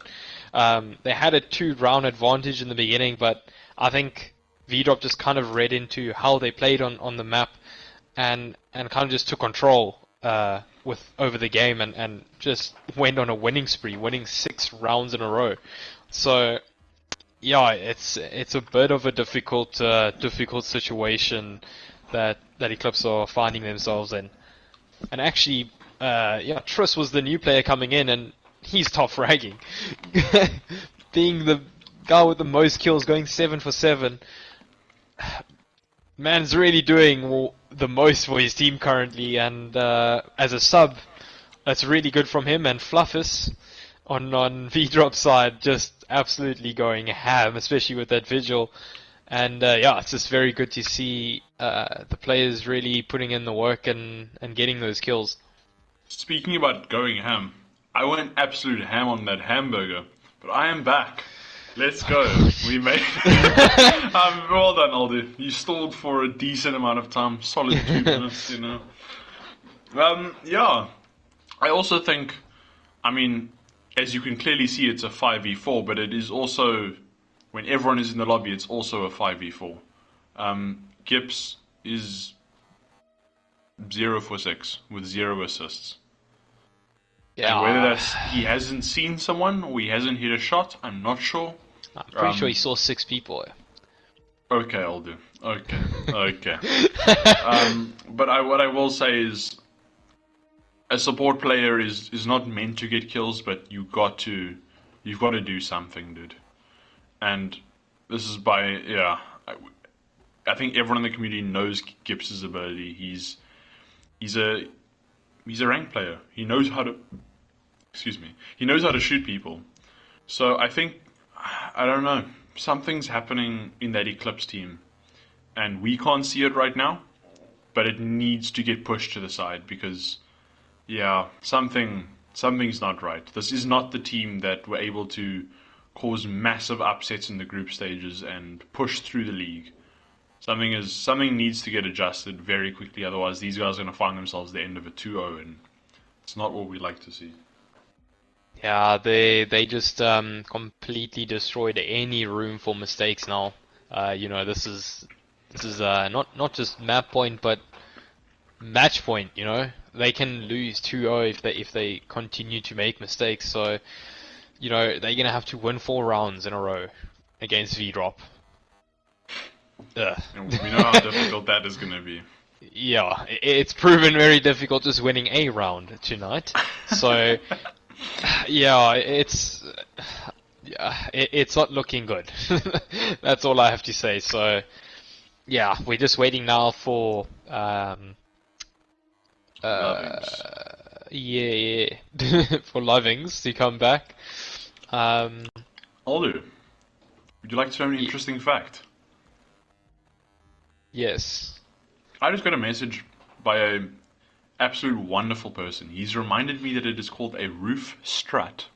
They had a 2-round advantage in the beginning, but I think VDROP just kind of read into how they played on the map and kind of just took control over the game and just went on a winning spree, winning 6 rounds in a row. So yeah, it's a bit of a difficult situation that Eclipse are finding themselves in. And actually, Triss was the new player coming in, and he's top fragging. Being the guy with the most kills, going 7 for 7. Man's really doing the most for his team currently, and as a sub, that's really good from him. And Fluffus on VDROP side, just absolutely going ham, especially with that vigil. And it's just very good to see the players really putting in the work and getting those kills. Speaking about going ham, I went absolute ham on that hamburger, but I am back. Let's go. We made it. Well done, Aldi. You stalled for a decent amount of time, solid 2 minutes, you know. I also think, I mean, as you can clearly see, it's a 5v4, but it is also, when everyone is in the lobby, it's also a 5v4. Gips is 0 for 6 with 0 assists. Yeah. And whether that's he hasn't seen someone or he hasn't hit a shot, I'm not sure. I'm pretty sure he saw 6 people. Okay, I'll do. Okay. But what I will say is, a support player is not meant to get kills, but you've got to do something, dude. And this is I think everyone in the community knows Gibbs' ability. He's a ranked player. He knows how to shoot people. So I think, I don't know, something's happening in that Eclipse team, and we can't see it right now, but it needs to get pushed to the side because, Yeah, something's not right. This is not the team that were able to cause massive upsets in the group stages and push through the league. Something needs to get adjusted very quickly, otherwise these guys are going to find themselves at the end of a 2-0, and it's not what we like to see. Yeah, they just completely destroyed any room for mistakes now. This is not just map point, but match point. They can lose 2-0 if they continue to make mistakes. So they're gonna have to win 4 rounds in a row against VDROP. Ugh. And we know how difficult that is going to be. Yeah, it's proven very difficult just winning a round tonight. So yeah, it's not looking good. That's all I have to say. So yeah, we're just waiting now for Lovings. yeah, for Lovings to come back. Olu, would you like to know an Y interesting fact? yes. I just got a message by a absolute wonderful person. He's reminded me that it is called a roof strut.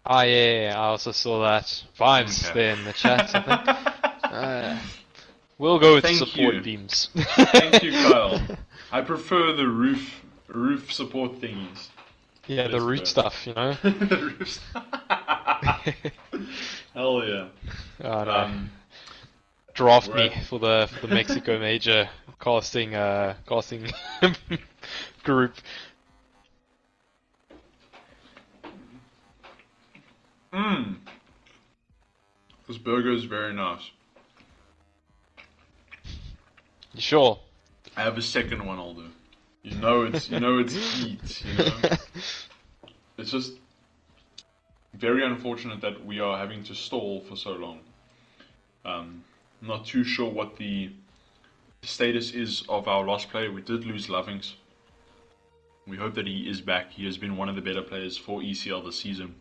Ah, yeah, I also saw that. Vibes Okay. there in the chat, I think. We'll go with Thank support you. beams. Thank you, Kyle. I prefer the roof support thingies. Yeah, the Let's root go. stuff, The roofs. Hell yeah. Oh no. Um, Draft we're me at, for the Mexico Major casting group. this burger is very nice. You sure? I have a second one, Aldo. You know it's heat. It's just very unfortunate that we are having to stall for so long. I'm not too sure what the status is of our lost player. We did lose Lovings. We hope that he is back. He has been one of the better players for ECL this season.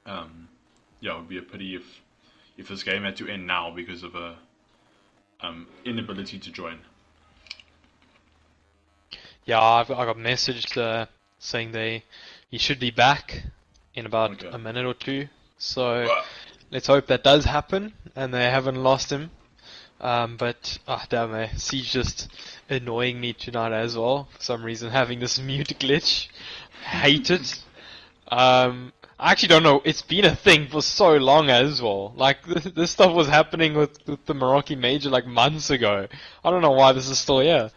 Yeah, it would be a pity if this game had to end now because of a inability to join. Yeah, I got messaged saying he should be back in about Okay. a minute or two. So let's hope that does happen and they haven't lost him. But damn, Siege just annoying me tonight as well for some reason, having this mute glitch. Hate it. I actually don't know. It's been a thing for so long as well. Like this stuff was happening with the Meraki Major like months ago. I don't know why this is still here.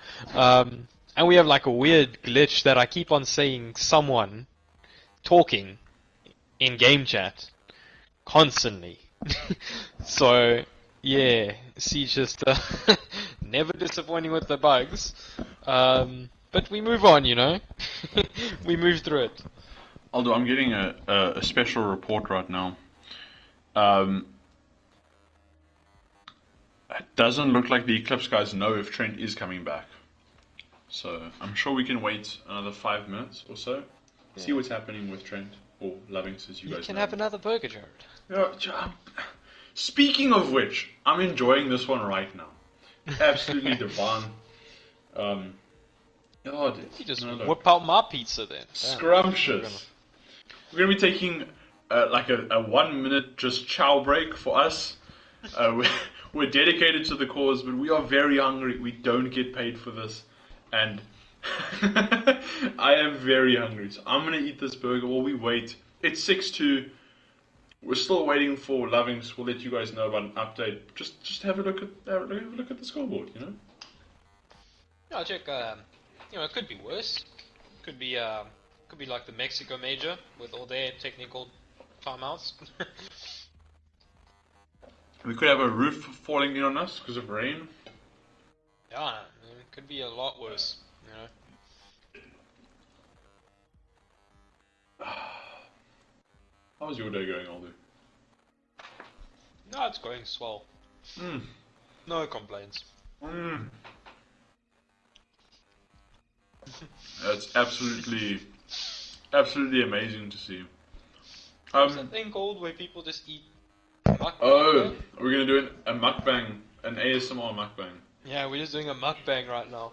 And we have like a weird glitch that I keep on saying someone talking in game chat constantly. So yeah, Siege just never disappointing with the bugs. But we move on, we move through it. Aldo, I'm getting a special report right now. It doesn't look like the Eclipse guys know if Trent is coming back. So I'm sure we can wait another 5 minutes or so. See Yeah. what's happening with Trent or Lovings, as you You guys can know. have another burger, Jared. Yeah, speaking of which, I'm enjoying this one right now. Absolutely divine. Oh, You just no, whip out my pizza then. Damn. scrumptious. We're gonna be taking like a 1 minute just chow break for us. We're dedicated to the cause, but we are very hungry. We don't get paid for this, and I am very hungry. So I'm gonna eat this burger while we wait. It's 6-2. We're still waiting for Lovings. We'll let you guys know about an update. Just have a look at the scoreboard. I'll check. It could be worse. Could be like the Mexico Major with all their technical timeouts. We could have a roof falling in on us because of rain. Yeah, it could be a lot worse. How's your day going, Aldo? No, it's going swell. No complaints. That's absolutely amazing to see. What's that thing called where people just eat mukbang? Oh, we're gonna do a mukbang, an ASMR mukbang. Yeah, we're just doing a mukbang right now.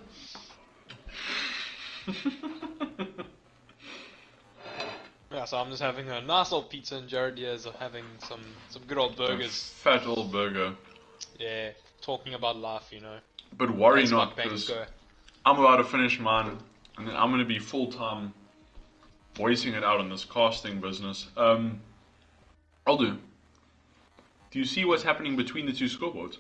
Yeah, so I'm just having a nice old pizza, and Jared here is having some good old A burgers. fat old burger. Yeah, talking about life, you know. But worry As not, mukbangs because go. I'm about to finish mine, and then I'm going to be full-time voicing it out in this casting business. I'll do. Do you see what's happening between the two scoreboards?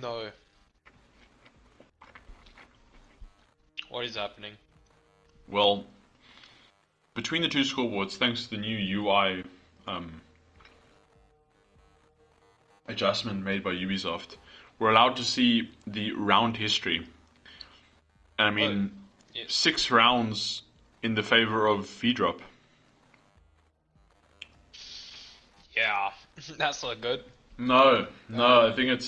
No. What is happening? Well, between the two scoreboards, thanks to the new UI adjustment made by Ubisoft, we're allowed to see the round history. And I mean, Yes. 6 rounds in the favor of VDROP. Yeah, that's not good. No, I think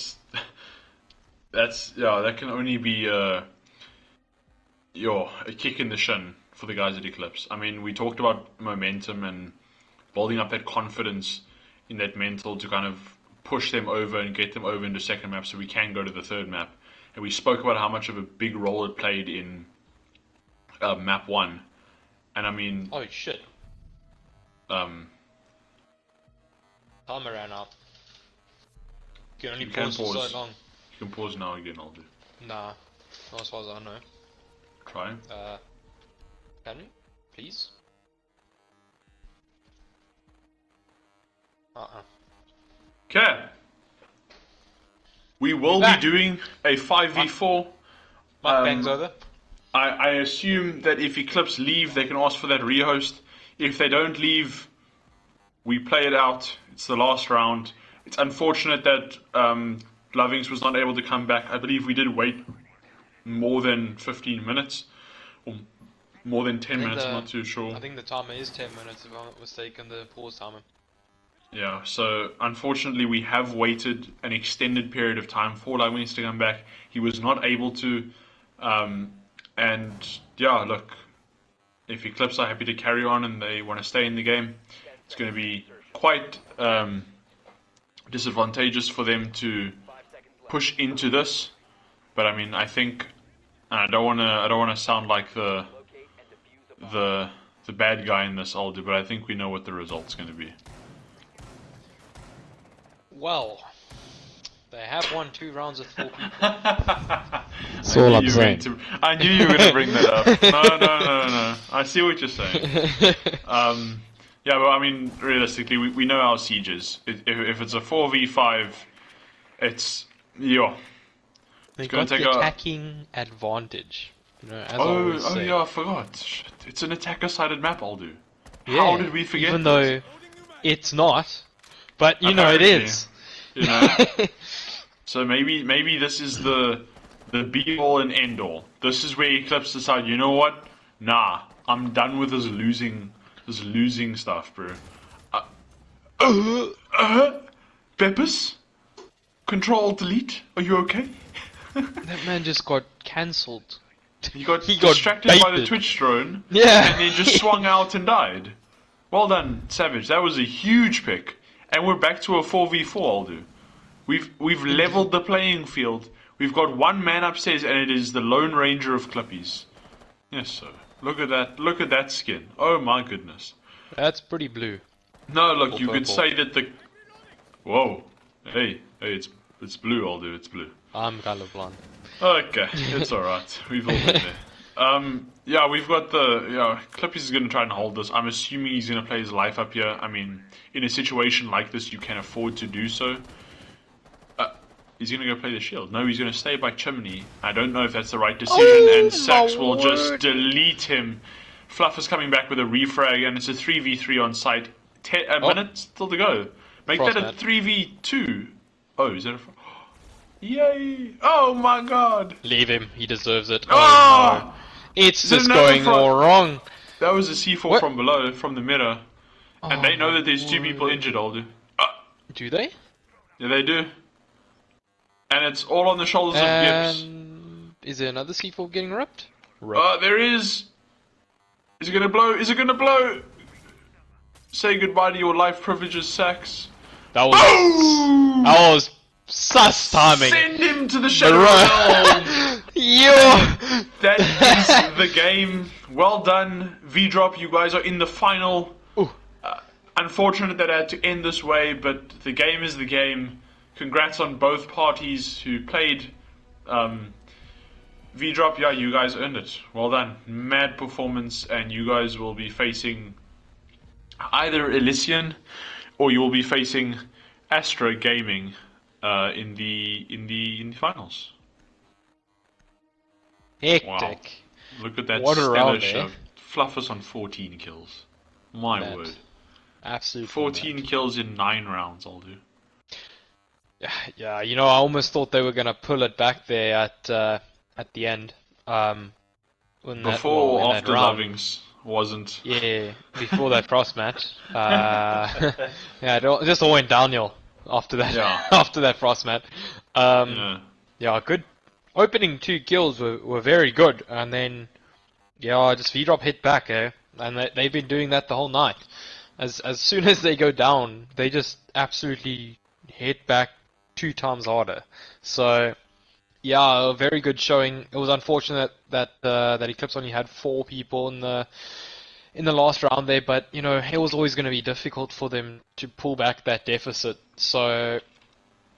that can only be a kick in the shin for the guys at Eclipse. I mean, we talked about momentum and building up that confidence in that mental to kind of push them over and get them over into second map so we can go to the third map. And we spoke about how much of a big role it played in map 1. And I mean, Oh shit. Timer ran out. You can only pause for so long. You can pause now again, I'll do. Nah, not as far as I know. Try. Can we? Please? Okay. We will be doing a 5v4. Mukbang's over. I assume that if Eclipse leave, they can ask for that rehost. If they don't leave, we play it out. It's the last round. It's unfortunate that Lovings was not able to come back. I believe we did wait more than 15 minutes. Or more than 10 minutes, I'm not too sure. I think the timer is 10 minutes if I'm not mistaken, the pause timer. Yeah, so unfortunately we have waited an extended period of time for Lovings to come back. He was not able to. And yeah, look, if Eclipse are happy to carry on and they want to stay in the game, it's going to be quite disadvantageous for them to push into this. But I mean, I think, and I don't want to sound like the bad guy in this, Aldo, but I think we know what the result's going to be. Well, they have won 2 rounds with 4 people. That's all I'm saying. I knew you were going to bring that up. No. I see what you're saying. Yeah, but I mean, realistically, we know our sieges. If it's a 4v5, it's They got the attacking advantage. You know, as I always say. Yeah, I forgot. Shit. It's an attacker-sided map, Aldo. Yeah, how did we forget even this? Though it's not, but you know it is. You know. So maybe this is the be-all and end-all. This is where Eclipse decide, you know what? Nah, I'm done with this losing stuff, bro. Peppers? Control-Delete? Are you okay? That man just got cancelled. He got distracted by the Twitch drone. Yeah. And he just swung out and died. Well done, Savage. That was a huge pick. And we're back to a 4v4, Aldo. We've leveled the playing field. We've got one man upstairs, and it is the Lone Ranger of Clippies. Yes, sir. Look at that. Look at that skin. Oh my goodness. That's pretty blue. No, look, Or you could purple. say that the. Whoa. Hey, it's blue, Aldo. It's blue. I'm colorblind. Okay, it's alright. We've all been there. Yeah, we've got Clippies is going to try and hold this. I'm assuming he's going to play his life up here. I mean, in a situation like this, you can afford to do so. He's going to go play the shield. No, he's going to stay by Chimney. I don't know if that's the right decision, and Sax will just delete him. Fluff is coming back with a refrag, and it's a 3v3 on site. A minute still to go. Make that a 3v2. Oh, is that a... Yay! Oh my god! Leave him. He deserves it. Oh, no. It's just going all wrong. That was a C4 from below, from the mirror. And they know that there's 2 my people injured, Aldo. Do they? Yeah, they do. And it's all on the shoulders of Gibbs. Is there another C4 getting ripped? There is. Is it gonna blow? Is it gonna blow? Say goodbye to your life privileges, Sax. That was sus timing. Send him to the shadow realm. Yo! That is the game. Well done, V-Drop. You guys are in the final. Ooh. Unfortunate that I had to end this way, but the game is the game. Congrats on both parties who played. V-Drop, yeah, you guys earned it. Well done. Mad performance, and you guys will be facing either Elysian or you will be facing Astra Gaming in the finals. Hectic. Wow. Look at that What a stellar round, show. eh? Fluffus on 14 kills. My Mad. word. Absolutely 14 mad. kills in 9 rounds, I'll do. Yeah, you know, I almost thought they were gonna pull it back there at the end. In Before or that after round. Lovings wasn't. Yeah, before that frost match. Yeah, it just all went downhill after that. Yeah. After that frost match. Yeah. Yeah, good. Opening 2 kills were very good, and then yeah, just V-Drop hit back, and they've been doing that the whole night. As soon as they go down, they just absolutely hit back 2 times harder. So yeah, a very good showing. It was unfortunate that that Eclipse only had 4 people in the last round there, but you know it was always going to be difficult for them to pull back that deficit. So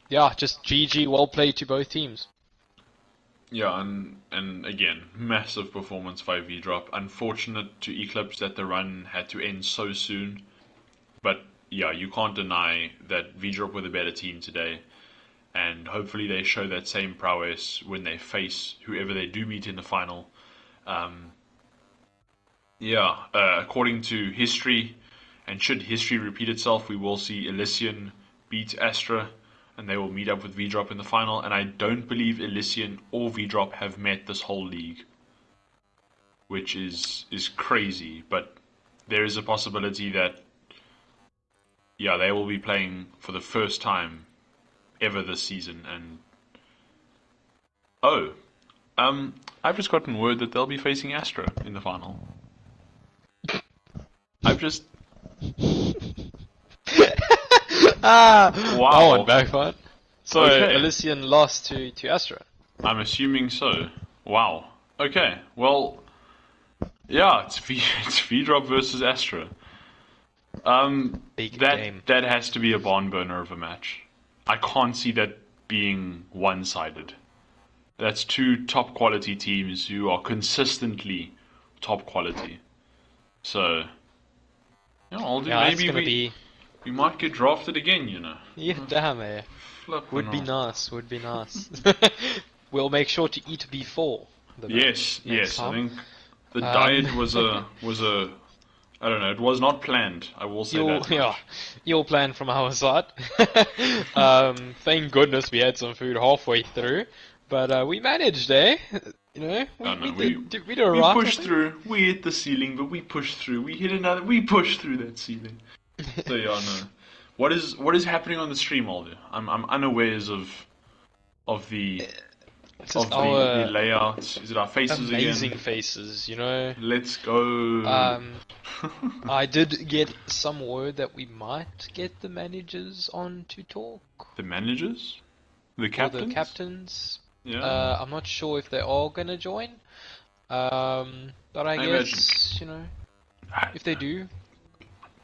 yeah, just GG, well played to both teams. Yeah, and again, massive performance by V-Drop. Unfortunate to Eclipse that the run had to end so soon. But yeah, you can't deny that V-Drop were the better team today. And hopefully they show that same prowess when they face whoever they do meet in the final. According to history, and should history repeat itself, we will see Elysian beat Astra, and they will meet up with V-Drop in the final. And I don't believe Elysian or V-Drop have met this whole league, which is crazy. But there is a possibility that, yeah, they will be playing for the first time ever this season. And I've just gotten word that they'll be facing Astra in the final. Wow. That one Wow. backfired. So Okay. Elysian lost to Astra. I'm assuming so. Wow. Okay. Well, yeah, it's V-Drop versus Astra. Big that game. that has to be a barn burner of a match. I can't see that being one-sided. That's 2 top quality teams who are consistently top quality. So, yeah, I'll do. Yeah, that's Maybe gonna be. we might get drafted again. You know. Yeah, damn, Flippin' would be out. nice. Would be nice. We'll make sure to eat before the match next Yes. I time. think the diet was a I don't know. It was not planned. I will say that much. You'll plan from our side. Thank goodness we had some food halfway through, but we managed, eh? You know, we did We alright. pushed through. We hit the ceiling, but we pushed through. We hit another. We pushed through that ceiling. So yeah, no. What is happening on the stream, Aldo? I'm unawares of the It's of just the our layouts. Is it our faces amazing again? faces, you know. Let's go. I did get some word that we might get the managers on to talk. The managers, the Or captains. the captains. Yeah. I'm not sure if they're all gonna join. But I guess, you know, if they do,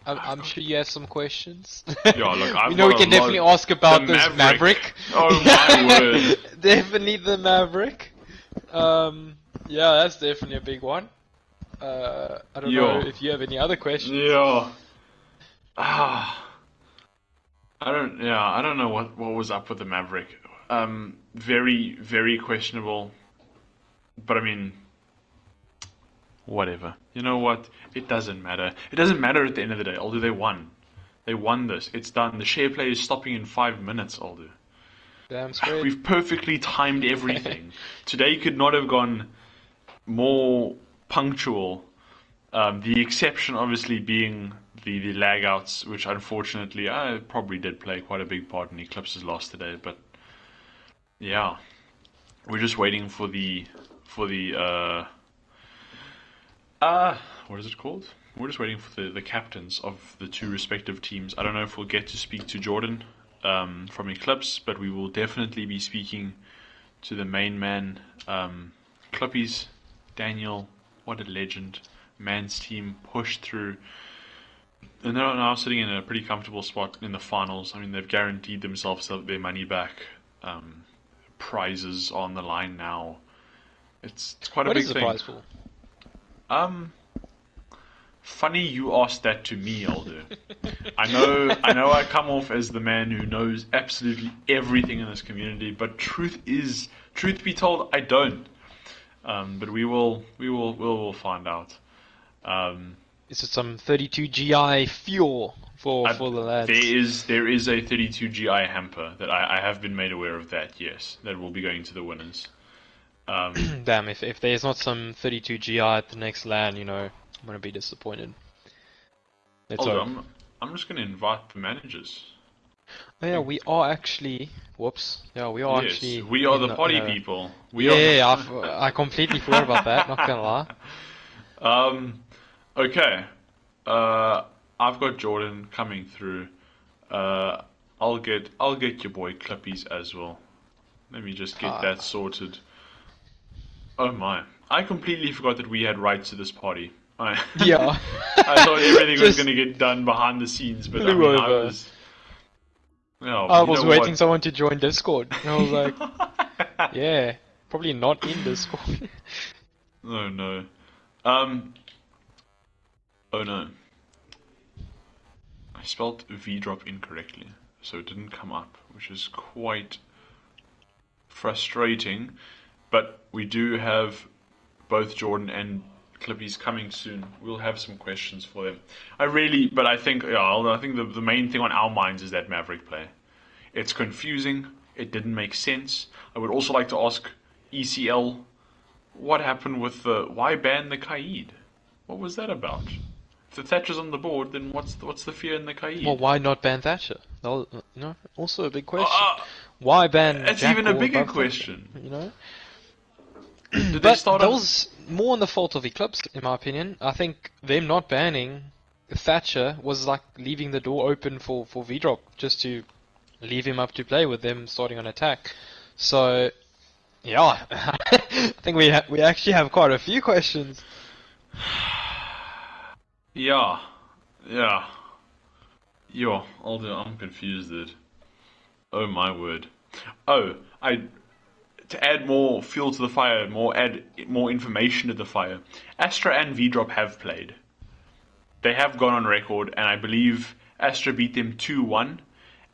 I'm sure you have some questions. Yeah, look, I've we know we got a can definitely lot- ask about the this Maverick. Maverick. Oh my word. Definitely the Maverick. Yeah, that's definitely a big one. I don't know if you have any other questions. Yeah. I don't know what was up with the Maverick. Very, very questionable. But I mean, whatever. You know what? It doesn't matter. It doesn't matter at the end of the day. Although they won. They won this. It's done. The share play is stopping in 5 minutes, Aldo. Damn straight. We've perfectly timed everything. Today could not have gone more punctual. The exception, obviously, being the lag outs, which unfortunately I probably did play quite a big part in Eclipse's loss today. But yeah, we're just waiting for the what is it called? We're just waiting for the captains of the 2 respective teams. I don't know if we'll get to speak to Jordan from Eclipse, but we will definitely be speaking to the main man, Clippies, Daniel, what a legend. Man's team pushed through. And they're now sitting in a pretty comfortable spot in the finals. I mean, they've guaranteed themselves their money back. Prizes on the line now. It's quite a What big is the thing. prize for? Funny you asked that to me, Aldo. I know I come off as the man who knows absolutely everything in this community, but truth be told, I don't. But we will find out. Is it some 32 GI fuel for the lads? There is a 32 GI hamper that I have been made aware of that. Yes, that will be going to the winners. Damn, if there's not some 32 GI at the next LAN, I'm gonna be disappointed. Let's hope. I'm just gonna invite the managers. Oh yeah, we are actually. Whoops. Yeah, we are Yes, actually. we are the party people. I completely forgot about that. Not gonna lie. Okay. I've got Jordan coming through. I'll get your boy Clippies as well. Let me just get that sorted. Oh my! I completely forgot that we had rights to this party. Yeah. I thought everything was going to get done behind the scenes, but I was. I was waiting someone to join Discord. And I was like, yeah, probably not in Discord. Oh no. Oh no. I spelled VDROP incorrectly, so it didn't come up, which is quite frustrating. But we do have both Jordan and Clippies coming soon. We'll have some questions for them. I think the main thing on our minds is that Maverick play. It's confusing. It didn't make sense. I would also like to ask ECL, what happened with why ban the Kaid? What was that about? If the Thatcher's on the board, then what's the fear in the Kaid? Well, why not ban Thatcher? Also a big question. Why ban? It's even a bigger question. That was more on the fault of Eclipse, in my opinion. I think them not banning Thatcher was like leaving the door open for VDROP, just to leave him up to play with them starting on attack. So, yeah, I think we actually have quite a few questions. Yeah. Yo, Aldo, I'm confused, dude. Oh my word. To add more fuel to the fire, add more information to the fire. Astra and VDROP have played. They have gone on record, and I believe Astra beat them 2-1,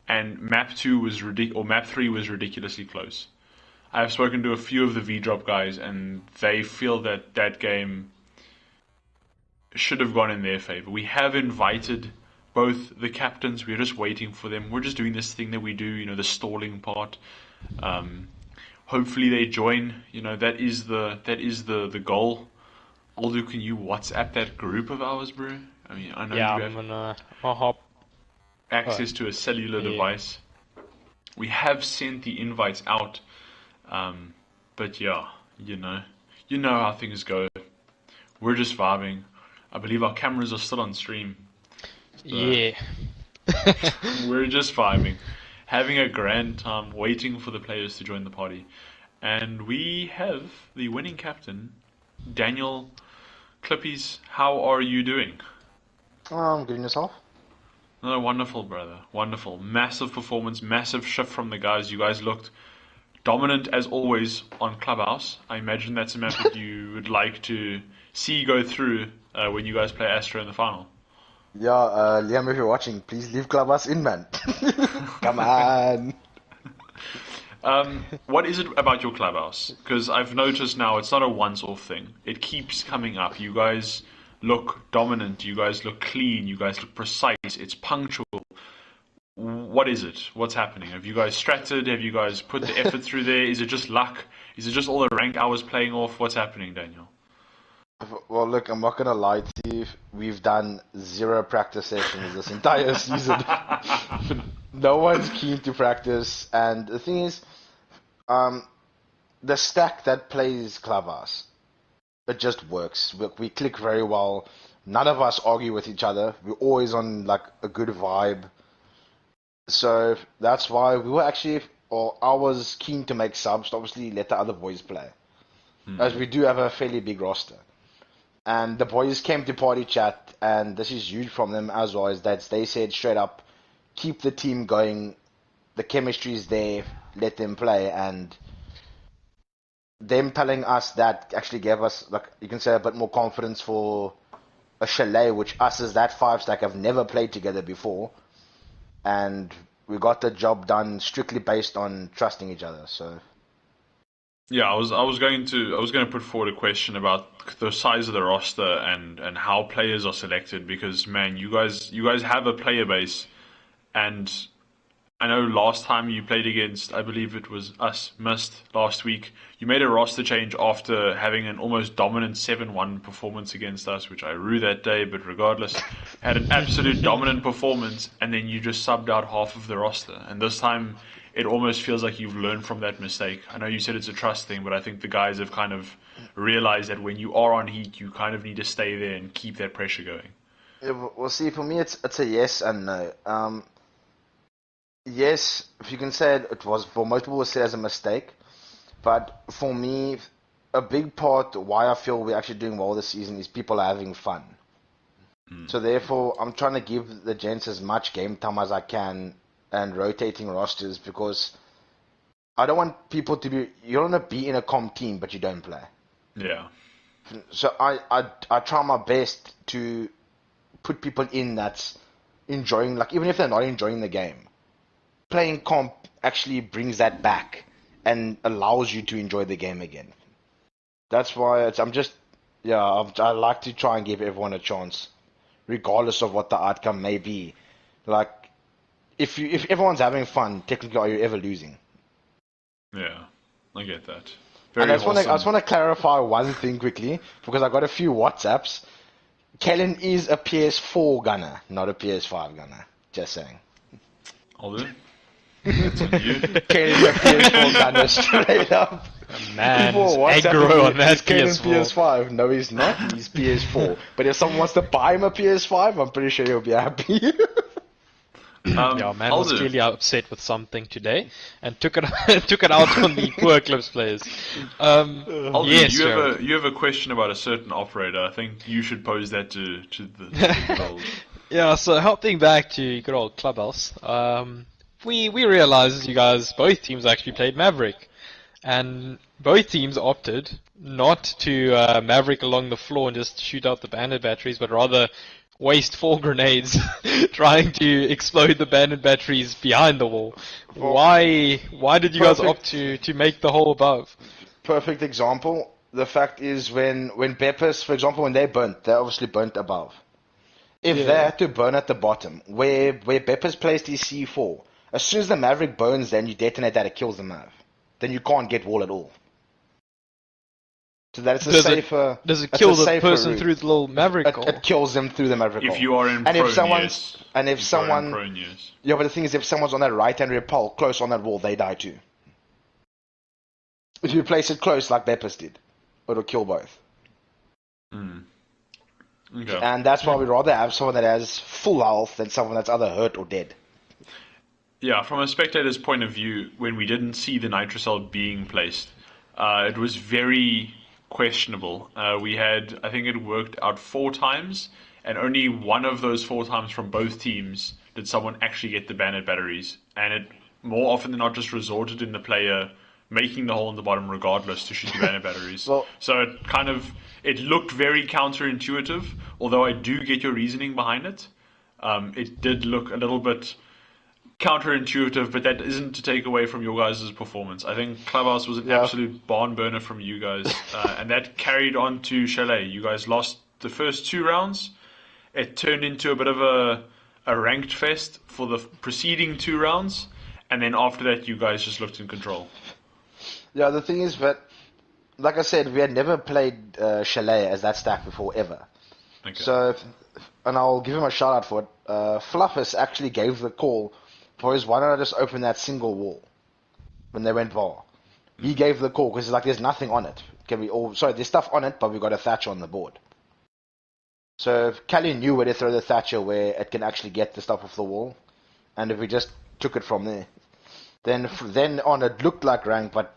and map 3 was ridiculously close. I have spoken to a few of the VDROP guys, and they feel that game should have gone in their favor. We have invited both the captains. We're just waiting for them. We're just doing this thing that we do, the stalling part. Hopefully they join. That is the goal. Aldo, can you WhatsApp that group of ours, bro? I mean, I know you have access to a cellular device. We have sent the invites out, but yeah, you know how things go. We're just vibing. I believe our cameras are still on stream. So yeah. We're just vibing, having a grand time, waiting for the players to join the party. And we have the winning captain, Daniel. Clippies, how are you doing? Good in yourself? Oh, wonderful, brother. Wonderful. Massive performance, massive shift from the guys. You guys looked dominant as always on Clubhouse. I imagine that's a map that you would like to see go through when you guys play Astra in the final. Yeah, Liam, if you're watching, please leave Clubhouse in, man. Come on. What is it about your Clubhouse? Because I've noticed now it's not a once-off thing. It keeps coming up. You guys look dominant. You guys look clean. You guys look precise. It's punctual. What is it? What's happening? Have you guys stratted? Have you guys put the effort through there? Is it just luck? Is it just all the rank I was playing off? What's happening, Daniel? Well, look, I'm not gonna lie to you. We've done 0 practice sessions this entire season. No one's keen to practice, and the thing is, the stack that plays Clubhouse, it just works. We click very well. None of us argue with each other. We're always on like a good vibe. So that's why we were actually or I was keen to make subs to obviously let the other boys play, as we do have a fairly big roster. And the boys came to party chat, and this is huge from them as well, is that they said straight up, keep the team going, the chemistry's there, let them play, and them telling us that actually gave us, like, you can say, a bit more confidence for a Chalet, which us as that 5-stack have never played together before, and we got the job done strictly based on trusting each other. So Yeah, I was going to put forward a question about the size of the roster and how players are selected, because man, you guys have a player base, and I know last time you played against, I believe it was us, Mist, last week, you made a roster change after having an almost dominant 7-1 performance against us, which I rue that day, but regardless, had an absolute dominant performance, and then you just subbed out half of the roster. And this time, it almost feels like you've learned from that mistake. I know you said it's a trust thing, but I think the guys have kind of realized that when you are on heat, you kind of need to stay there and keep that pressure going. yeah, well, see, for me, it's a yes and no. Yes, if you can say it was, for most people, say as a mistake, but for me, a big part why I feel we're actually doing well this season is people are having fun. So therefore, I'm trying to give the gents as much game time as I can and rotating rosters, because I don't want people to be. You don't want to be in a comp team but you don't play. Yeah. So I try my best to put people in that's enjoying, like, even if they're not enjoying the game, playing comp actually brings that back and allows you to enjoy the game again. That's why I'm just, yeah, I like to try and give everyone a chance, regardless of what the outcome may be. Like, if everyone's having fun, technically, are you ever losing? Yeah, I get that. And Very I just wholesome. want to clarify one thing quickly, because I got a few WhatsApps. Kellen is a PS4 gunner, not a PS5 gunner. Just saying. Alden, that's on you. Kellen a PS4 gunner, straight up. Man's People are aggro WhatsApping on me, that is Kellen PS4. PS5? No, he's not. He's PS4. But if someone wants to buy him a PS5, I'm pretty sure he'll be happy. Yeah, man was Alden, clearly upset with something today and took it took it out on the poor Eclipse players. Alden, Yes, Jared. you have a question about a certain operator. I think you should pose that to the good old. Yeah, so helping back to good old Clubhouse, we realized you guys, both teams actually played Maverick, and both teams opted not to Maverick along the floor and just shoot out the bandit batteries, but rather waste 4 grenades trying to explode the bandit batteries behind the wall. Why did you guys opt to make the hole above? Perfect example. The fact is, when Beppis, for example, when they burnt, they obviously burnt above. If they Yeah. had to burn at the bottom, where Beppis placed his C4, as soon as the Maverick burns, then you detonate that, it kills the Mav. Then you can't get wall at all. So that's a safer. Does it That's kill a the safer person route. through the little Maverick It hole? kills them through the Maverick If hole. you are in And if prone, someone's yes. and if If you are in someone prone, yes. yeah, but the thing is, if someone's on that right-hand repel close on that wall, they die too. If you place it close like Beppis did, it'll kill both. Okay. And that's why we'd rather have someone that has full health than someone that's either hurt or dead. Yeah, from a spectator's point of view, when we didn't see the nitrocell being placed, it was very questionable. We had, I think it worked out 4 times, and only one of those 4 times from both teams did someone actually get the bandit batteries. And it more often than not just resorted in the player making the hole in the bottom regardless to shoot the bandit batteries. Well, So it looked very counterintuitive, although I do get your reasoning behind it. It did look a little bit counterintuitive, but that isn't to take away from your guys' performance. I think Clubhouse was an absolute barn burner from you guys, and that carried on to Chalet. You guys lost the first 2 rounds. It turned into a bit of a ranked fest for the preceding 2 rounds, and then after that, you guys just looked in control. yeah, the thing is that, like I said, we had never played Chalet as that stack before, ever. Okay. So, and I'll give him a shout out for it. Fluffus actually gave the call for his, why don't I just open that single wall when they went VAR. He gave the call because he's like, there's nothing on it. Can we all? Sorry, there's stuff on it, but we've got a thatcher on the board. So Callie knew where to throw the thatcher where it can actually get the stuff off the wall, and if we just took it from there. Then on it looked like rank, but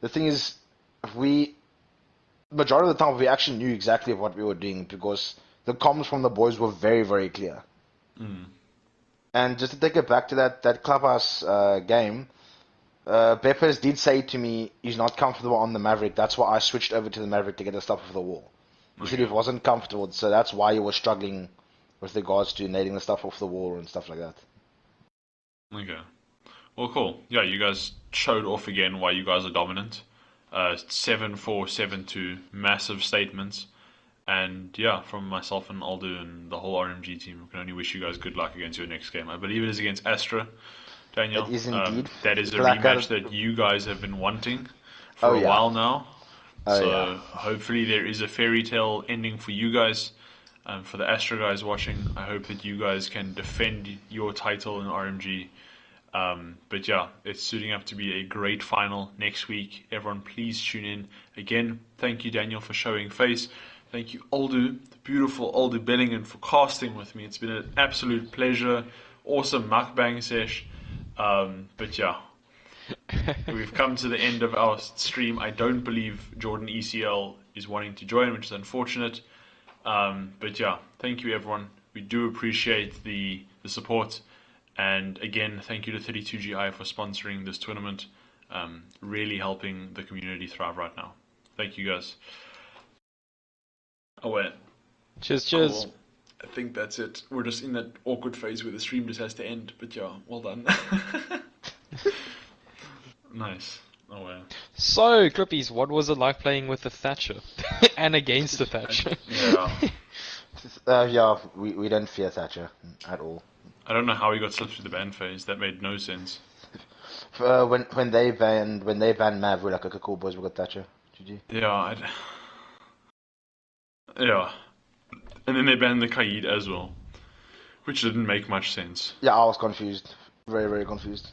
the thing is, majority of the time we actually knew exactly what we were doing because the comms from the boys were very, very clear. And just to take it back to that clubhouse game, Beppers did say to me he's not comfortable on the Maverick. That's why I switched over to the Maverick to get the stuff off the wall. He said he wasn't comfortable, so that's why he was struggling with regards to nailing the stuff off the wall and stuff like that. Okay. Well, cool. Yeah, you guys showed off again why you guys are dominant. 7-4, 7-2, massive statements. And yeah, from myself and Aldo and the whole RMG team, we can only wish you guys good luck against your next game. I believe it is against Astra, Daniel. It is indeed. That is a Black rematch that you guys have been wanting for Oh, a yeah. while now. Oh, So yeah. hopefully there is a fairy tale ending for you guys. For the Astra guys watching, I hope that you guys can defend your title in RMG. But yeah, it's suiting up to be a great final next week. Everyone, please tune in. Again, thank you, Daniel, for showing face. Thank you, Aldo, the beautiful Aldo Bellingham, for casting with me. It's been an absolute pleasure. Awesome mukbang sesh. But yeah, we've come to the end of our stream. I don't believe Jordan ECL is wanting to join, which is unfortunate. But yeah, thank you, everyone. We do appreciate the support. And again, thank you to 32GI for sponsoring this tournament. Really helping the community thrive right now. Thank you, guys. Oh, wait. Cheers. Cool. I think that's it. We're just in that awkward phase where the stream just has to end. But yeah, well done. Nice. Oh, wow. So, Clippies, what was it like playing with the Thatcher and against the Thatcher? Yeah. Yeah, we don't fear Thatcher at all. I don't know how he got slipped through the ban phase. That made no sense. When they banned Mav, we're like, okay, cool boys, we got Thatcher. GG. Yeah. Yeah. And then they banned the Kaid as well, which didn't make much sense. Yeah, I was confused, very, very confused.